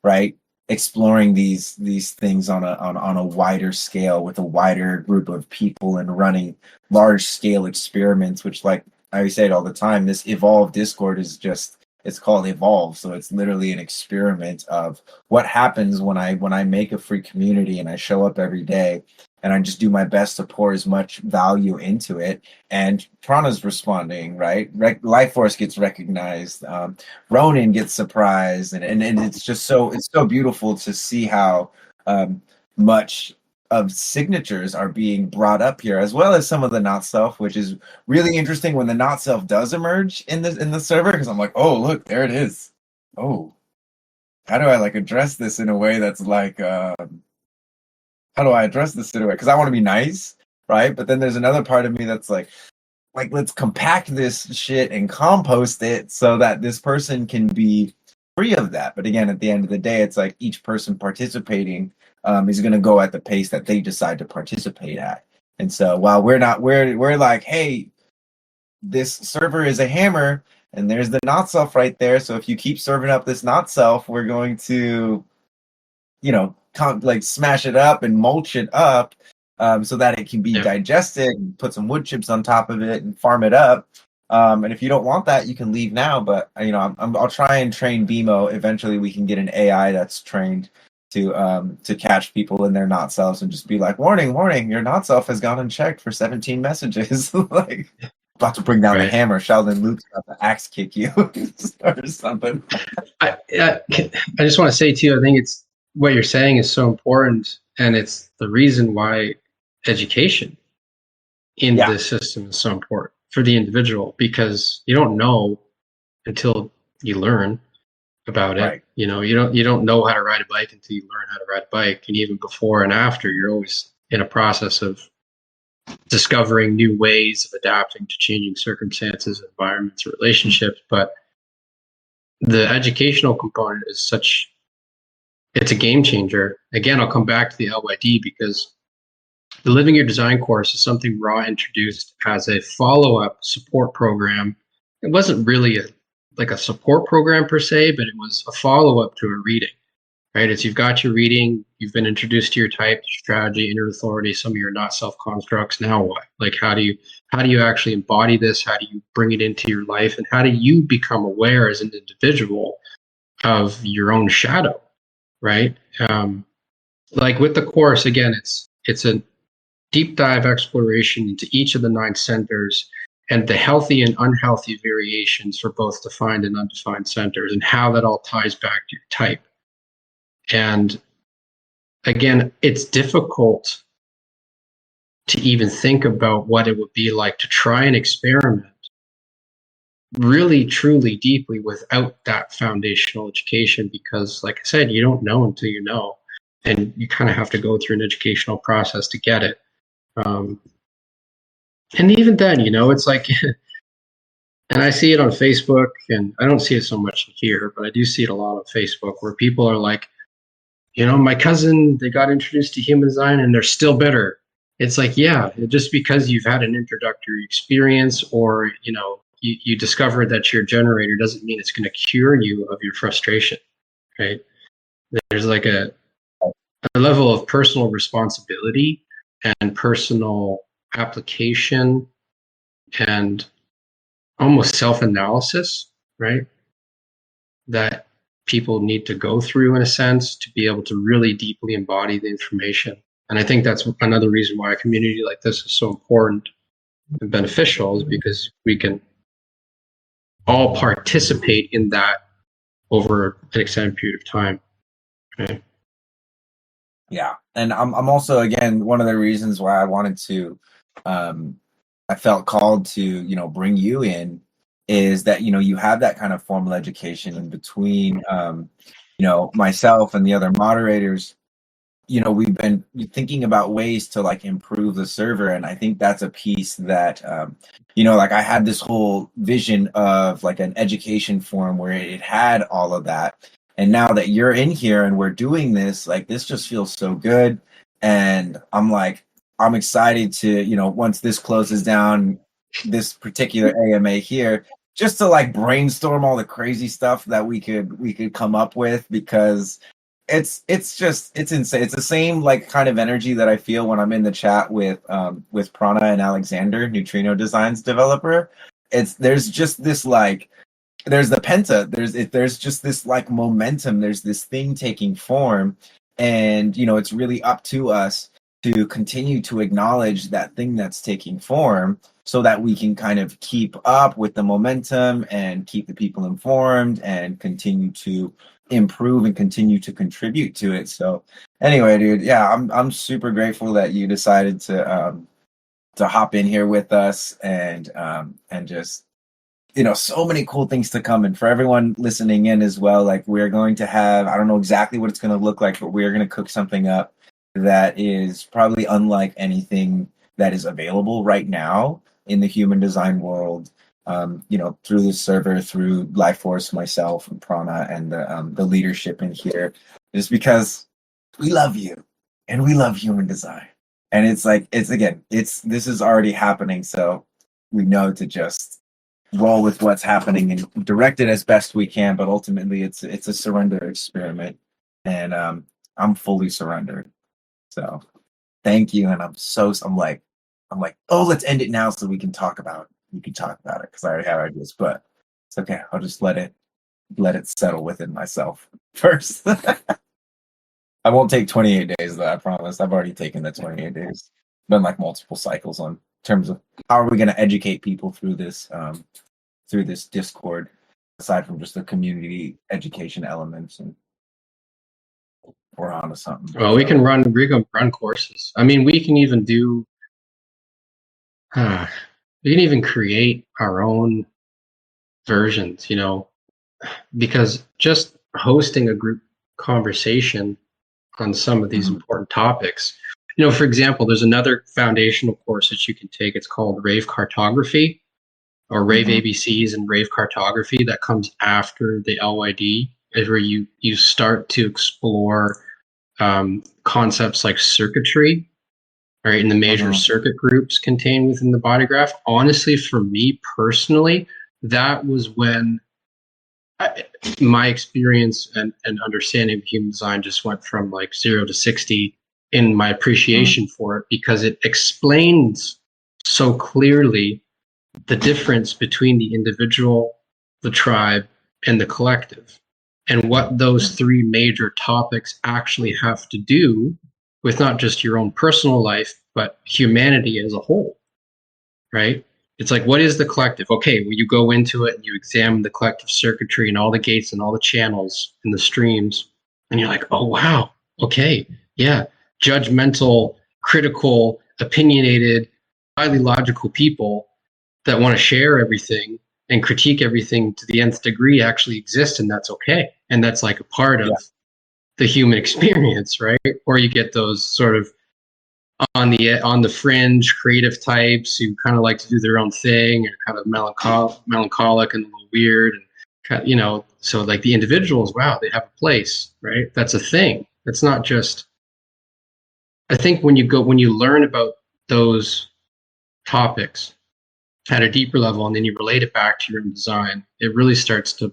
S1: right, exploring these things on a wider scale with a wider group of people, and running large scale experiments. Which, I say it all the time, this Eevolvee Discord is it's called Eevolve, so it's literally an experiment of what happens when I make a free community and I show up every day. And I just do my best to pour as much value into it. And Prana's responding, right? Lifeforce gets recognized. Ronan gets surprised. And it's just it's so beautiful to see how much of signatures are being brought up here, as well as some of the not self, which is really interesting when the not self does emerge in the server. Because I'm like, oh, look, there it is. Oh, how do I address this in a way that's how do I address this in a way? Because I want to be nice, right? But then there's another part of me that's let's compact this shit and compost it so that this person can be free of that. But again, at the end of the day, it's each person participating is going to go at the pace that they decide to participate at. And so while we're hey, this server is a hammer, and there's the not self right there. So if you keep serving up this not self, we're going to, smash it up and mulch it up so that it can be digested, and put some wood chips on top of it and farm it up. And if you don't want that, you can leave now. But I'll try and train BMO. Eventually, we can get an AI that's trained to catch people in their not selves and just be warning, your not self has gone unchecked for 17 messages. About to bring down the hammer. Sheldon Luke's about to axe kick you or something.
S4: I just want to say too, I think it's what you're saying is so important, and it's the reason why education in this system is so important for the individual, because you don't know until you learn about it. Right. You don't know how to ride a bike until you learn how to ride a bike, and even before and after, you're always in a process of discovering new ways of adapting to changing circumstances, environments, relationships. But the educational component is such it's a game changer. Again, I'll come back to the LYD because the Living Your Design course is something Raw introduced as a follow-up support program. It wasn't really a support program per se, but it was a follow-up to a reading, right? It's you've got your reading, you've been introduced to your type, strategy, inner authority, some of your not self constructs. Now what? Like, how do you actually embody this? How do you bring it into your life? And how do you become aware as an individual of your own shadow, right? Like with the course, again, it's a deep dive exploration into each of the 9 centers and the healthy and unhealthy variations for both defined and undefined centers and how that all ties back to your type. And again, it's difficult to even think about what it would be like to try and experiment really, truly, deeply without that foundational education, because like I said, you don't know until you know, and you kind of have to go through an educational process to get it. And even then, it's like, and I see it on Facebook, and I don't see it so much here, but I do see it a lot on Facebook where people are like, my cousin, they got introduced to human design and they're still bitter. It's like, yeah, just because you've had an introductory experience or, you discover that you're a generator doesn't mean it's going to cure you of your frustration, right? There's like a level of personal responsibility and personal application and almost self-analysis, right? That people need to go through in a sense to be able to really deeply embody the information. And I think that's another reason why a community like this is so important and beneficial, is because we can all participate in that over an extended period of time. Okay.
S1: Yeah. And I'm also, again, one of the reasons why I wanted to, I felt called to, bring you in is that, you have that kind of formal education in between, myself and the other moderators. We've been thinking about ways to improve the server. And I think that's a piece that, I had this whole vision of an education forum where it had all of that. And now that you're in here and we're doing this, this just feels so good. And I'm excited to, once this closes down, this particular AMA here, just to brainstorm all the crazy stuff that we could come up with, because it's insane. It's the same kind of energy that I feel when I'm in the chat with Prana and Alexander, Neutrino Designs developer. There's just this there's the penta, there's just this momentum, there's this thing taking form, and it's really up to us to continue to acknowledge that thing that's taking form so that we can kind of keep up with the momentum and keep the people informed and continue to improve and continue to contribute to it. So anyway, dude, yeah, I'm super grateful that you decided to hop in here with us and just, so many cool things to come. And for everyone listening in as well, we're going to have, I don't know exactly what it's going to look like, but we're going to cook something up that is probably unlike anything that is available right now in the human design world. Through the server, through Lifeforce, myself and Prana, and the leadership in here, just because we love you and we love human design. And this is already happening, so we know to just roll with what's happening and direct it as best we can. But ultimately, it's a surrender experiment, and I'm fully surrendered. So thank you, and I'm like, oh, let's end it now so we can talk about it. We can talk about it because I already have ideas, but it's okay. I'll just let it settle within myself first. I won't take 28 days though, I promise. I've already taken the 28 days. Been multiple cycles on terms of how are we going to educate people through this Discord, aside from just the community education elements, and we're on to something.
S4: Well, we can run courses. I mean, we can even do we can even create our own versions, because just hosting a group conversation on some of these important topics. For example, there's another foundational course that you can take. It's called Rave Cartography, or Rave ABCs and Rave Cartography, that comes after the LYD. is where you start to explore concepts like circuitry, right? And the major circuit groups contained within the body graph. Honestly, for me personally, that was when my experience and understanding of human design just went from like 0 to 60 in my appreciation for it, because it explains so clearly the difference between the individual, the tribe, and the collective, and what those three major topics actually have to do with not just your own personal life, but humanity as a whole, right? It's like, what is the collective? Okay, well, you go into it and you examine the collective circuitry and all the gates and all the channels and the streams, and you're like, oh, wow, okay, yeah, judgmental, critical, opinionated, highly logical people that want to share everything and critique everything to the nth degree actually exist, and that's okay. And that's like a part of the human experience, right? Or you get those sort of on the fringe creative types who kind of like to do their own thing, and kind of melancholic and a little weird, and kind of, you know, so like the individuals, wow, they have a place, right? That's a thing. It's not just, I think when you learn about those topics at a deeper level, and then you relate it back to your own design, it really starts to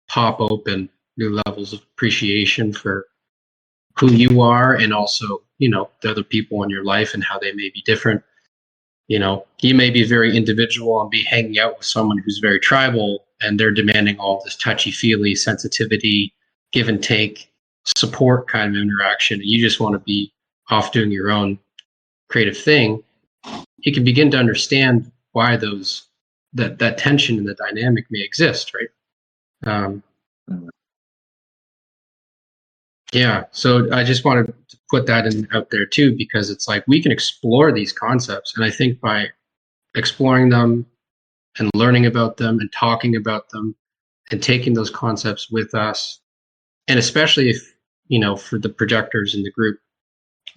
S4: pop open new levels of appreciation for who you are, and also, you know, the other people in your life and how they may be different. You know, you may be very individual and be hanging out with someone who's very tribal, and they're demanding all this touchy-feely, sensitivity, give and take, support kind of interaction, and you just want to be off doing your own creative thing. You can begin to understand why that tension in the dynamic may exist, right? Yeah, so I just wanted to put that out there too, because it's like we can explore these concepts, and I think by exploring them and learning about them and talking about them and taking those concepts with us, and especially if, you know, for the projectors in the group,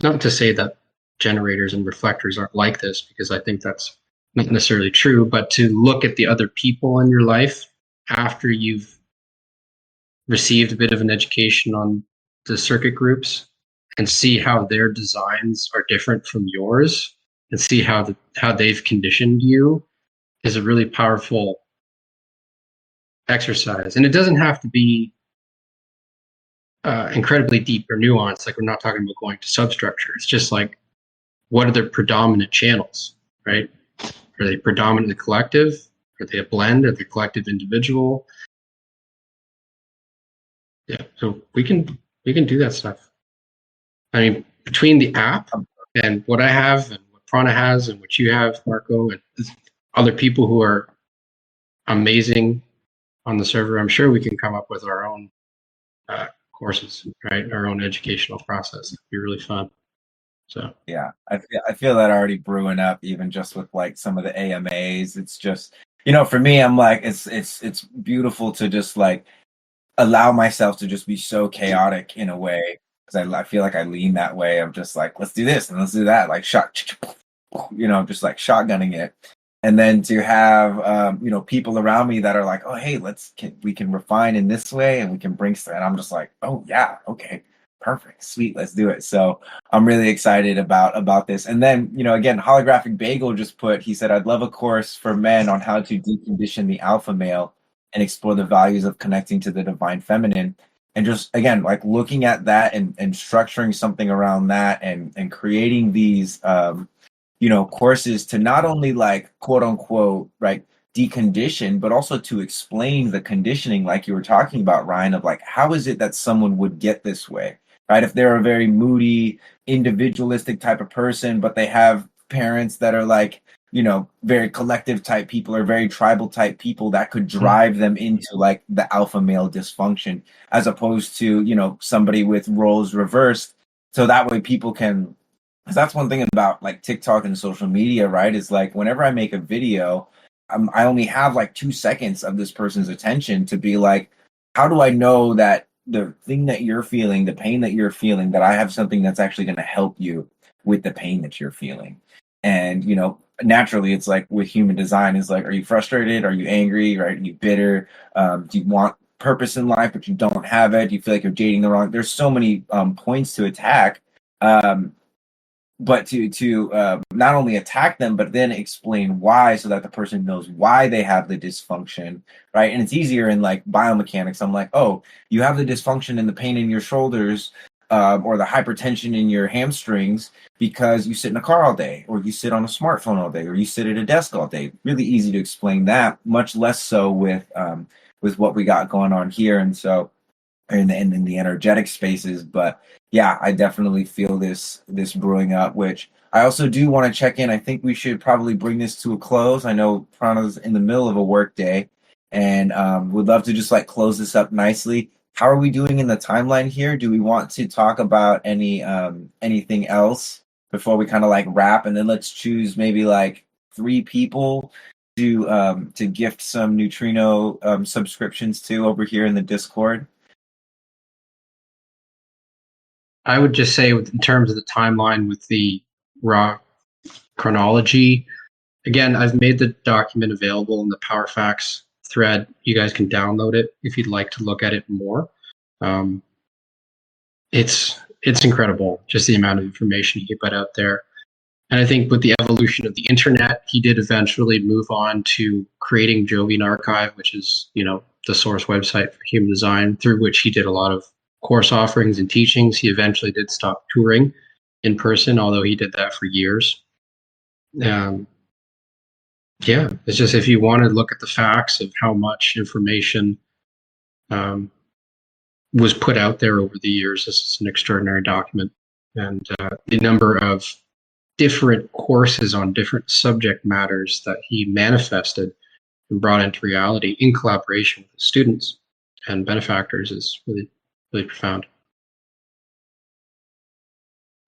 S4: not to say that generators and reflectors aren't like this, because I think that's not necessarily true, but to look at the other people in your life after you've received a bit of an education on the circuit groups, and see how their designs are different from yours, and see how they've conditioned you, is a really powerful exercise. And it doesn't have to be incredibly deep or nuanced. Like, we're not talking about going to substructure. It's just like, what are their predominant channels, right? Are they predominantly collective? Are they a blend? Are they collective individual? Yeah, so we can do that stuff. I mean, between the app and what I have and what Prana has and what you have, Marco, and other people who are amazing on the server, I'm sure we can come up with our own courses, right? Our own educational process. It'd be really fun. So
S1: yeah, I feel that already brewing up, even just with like some of the AMAs. It's just, you know, for me, I'm like, it's beautiful to just like allow myself to just be so chaotic in a way, because I feel like I lean that way. I'm just like, let's do this and let's do that, like you know, just like shotgunning it. And then to have you know, people around me that are like, oh hey, we can refine in this way, and we can bring stuff, and I'm just like, oh yeah, okay, perfect, sweet, let's do it. So I'm really excited about this. And then, you know, again, Holographic Bagel just he said, I'd love a course for men on how to decondition the alpha male and explore the values of connecting to the divine feminine. And just, again, like looking at that and structuring something around that, and creating these you know, courses to not only like quote unquote, right, decondition, but also to explain the conditioning, like you were talking about, Ryan, of like, how is it that someone would get this way, right? If they're a very moody, individualistic type of person, but they have parents that are like, you know, very collective type people or very tribal type people, that could drive them into like the alpha male dysfunction, as opposed to, you know, somebody with roles reversed. So that way people can, because that's one thing about like TikTok and social media, right? Is like, whenever I make a video, I only have like 2 seconds of this person's attention to be like, how do I know that the thing that you're feeling, the pain that you're feeling, that I have something that's actually going to help you with the pain that you're feeling? And, you know, naturally it's like with human design is like, are you frustrated? Are you angry? Right? Are you bitter? Do you want purpose in life, but you don't have it. You feel like you're dating the wrong. There's so many points to attack. But to not only attack them, but then explain why, so that the person knows why they have the dysfunction, right? And it's easier in like biomechanics. I'm like, oh, you have the dysfunction and the pain in your shoulders, or the hypertension in your hamstrings because you sit in a car all day, or you sit on a smartphone all day, or you sit at a desk all day. Really easy to explain that. Much less so with what we got going on here, and so in the energetic spaces. But yeah, I definitely feel this brewing up, which I also do want to check in. I think we should probably bring this to a close. I know Prana's in the middle of a work day, and would love to just like close this up nicely. How are we doing in the timeline here? Do we want to talk about anything else before we kind of like wrap, and then let's choose maybe like 3 people to gift some neutrino subscriptions to over here in the Discord?
S4: I would just say, in terms of the timeline with the raw chronology, again, I've made the document available in the Power Facts thread. You guys can download it if you'd like to look at it more. It's incredible, just the amount of information he put out there. And I think with the evolution of the internet, he did eventually move on to creating Jovian Archive, which is, the source website for human design, through which he did a lot of course offerings and teachings. He eventually did stop touring in person, although he did that for years. It's just, if you want to look at the facts of how much information was put out there over the years, this is an extraordinary document. And the number of different courses on different subject matters that he manifested and brought into reality in collaboration with students and benefactors is really, really profound.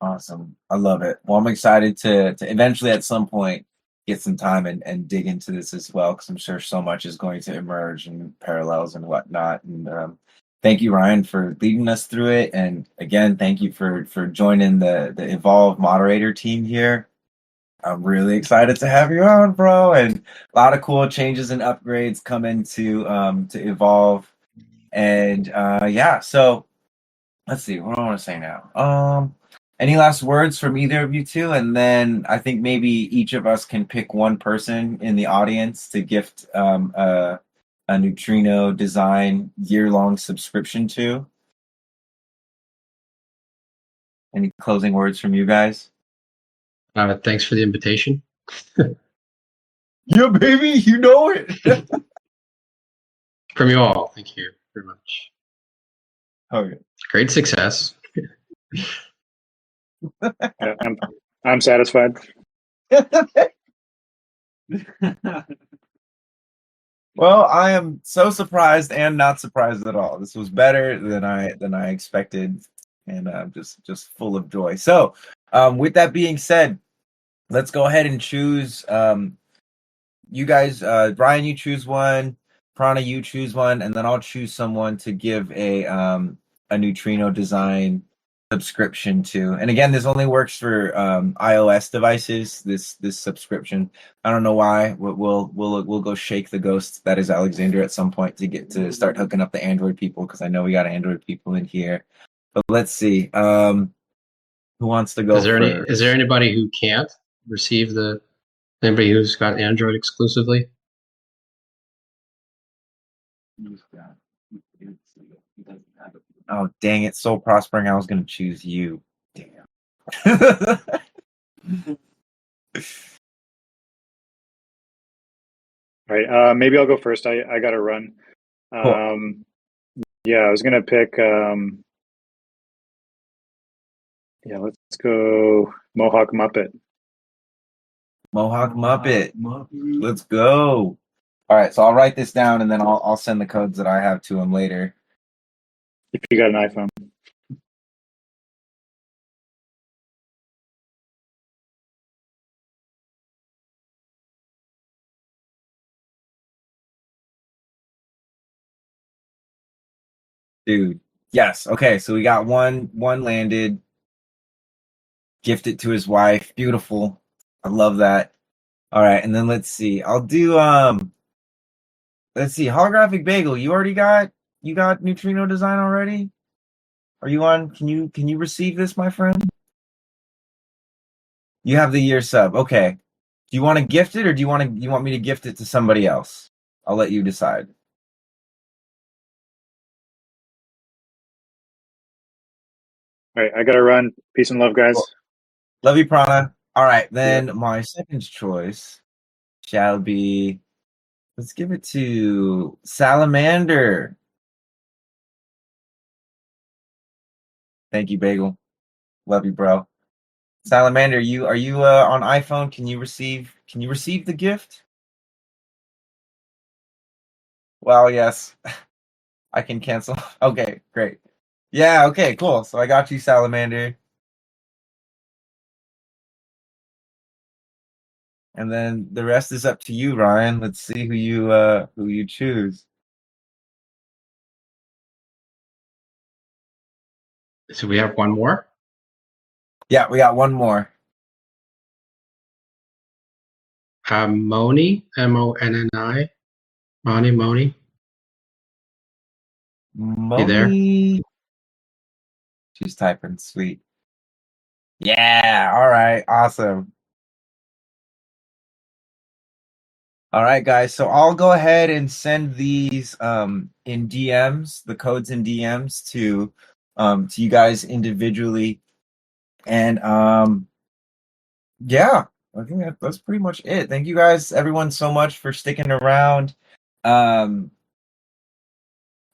S1: Awesome. I love it. Well, I'm excited to eventually at some point get some time and dig into this as well, because I'm sure so much is going to emerge and parallels and whatnot. And thank you, Ryan, for leading us through it. And again, thank you for joining the Eevolve moderator team here. I'm really excited to have you on, bro. And a lot of cool changes and upgrades coming to Eevolve. And so let's see, what do I want to say now? Any last words from either of you two? And then I think maybe each of us can pick one person in the audience to gift a neutrino design year-long subscription to. Any closing words from you guys?
S4: Thanks for the invitation.
S1: Yeah, baby, you know it.
S4: From you all, thank you very much.
S1: Okay.
S4: Great success.
S2: Yeah, I'm satisfied.
S1: Well, I am so surprised and not surprised at all. This was better than I expected, and just full of joy. So, with that being said, let's go ahead and choose. You guys, Brian, you choose one. Prana, you choose one, and then I'll choose someone to give a neutrino design subscription to. And again, this only works for iOS devices. This subscription, I don't know why. We'll go shake the ghost that is Alexander at some point to get to start hooking up the Android people, because I know we got Android people in here. But let's see. Who wants to go?
S4: Is there anybody who can't receive anybody who's got Android exclusively?
S1: Oh, dang it. Soul Prospering, I was going to choose you. Damn.
S2: Right. Maybe I'll go first. I got to run.
S1: Cool.
S2: Yeah, I was going to pick... let's go Mohawk Muppet.
S1: Mohawk Muppet. Let's go. All right, so I'll write this down, and then I'll send the codes that I have to him later.
S2: If you got an iPhone.
S1: Dude, yes. Okay, so we got one landed. Gifted to his wife. Beautiful. I love that. All right, and then let's see. I'll do let's see, holographic bagel. You already got neutrino design already? Are you on? Can you receive this, my friend? You have the year sub. Okay. Do you want to gift it, or you want me to gift it to somebody else? I'll let you decide.
S2: All right, I gotta run. Peace and love, guys.
S1: Cool. Love you, Prana. All right, then my second choice shall be. Let's give it to Salamander. Thank you, Bagel. Love you, bro. Salamander, are you on iPhone? Can you receive the gift? Well, yes. I can cancel. Okay, great. Yeah, okay, cool. So I got you, Salamander. And then the rest is up to you, Ryan. Let's see who you choose.
S4: So we have one more?
S1: Yeah, we got one more.
S4: Moni, Monni. Moni. You there?
S1: Moni. She's typing. Sweet. Yeah, all right, awesome. All right, guys. So I'll go ahead and send these in DMs, the codes in DMs to you guys individually. And yeah, I think that's pretty much it. Thank you guys, everyone, so much for sticking around.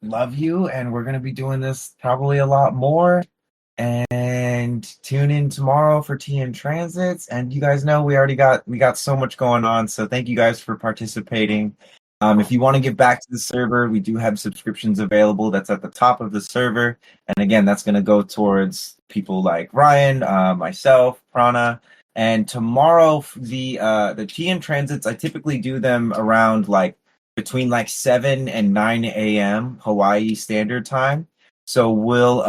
S1: Love you, and we're gonna be doing this probably a lot more. And tune in tomorrow for TN Transits. And you guys know we got so much going on. So thank you guys for participating. If you want to get back to the server, we do have subscriptions available. That's at the top of the server. And again, that's going to go towards people like Ryan, myself, Prana. And tomorrow, the TN Transits, I typically do them around between 7 and 9 a.m. Hawaii Standard Time. So we'll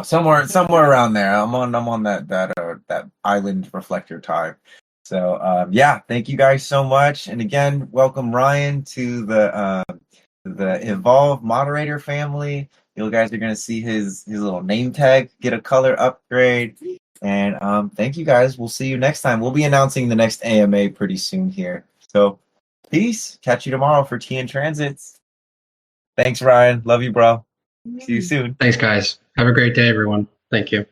S1: somewhere around there. I'm on that island reflector time. So yeah, thank you guys so much. And again, welcome Ryan to the Eevolvee moderator family. You guys are gonna see his little name tag get a color upgrade. And thank you guys. We'll see you next time. We'll be announcing the next AMA pretty soon here. So peace. Catch you tomorrow for TN Transits. Thanks, Ryan. Love you, bro. See you soon.
S4: Thanks, guys. Have a great day, everyone. Thank you.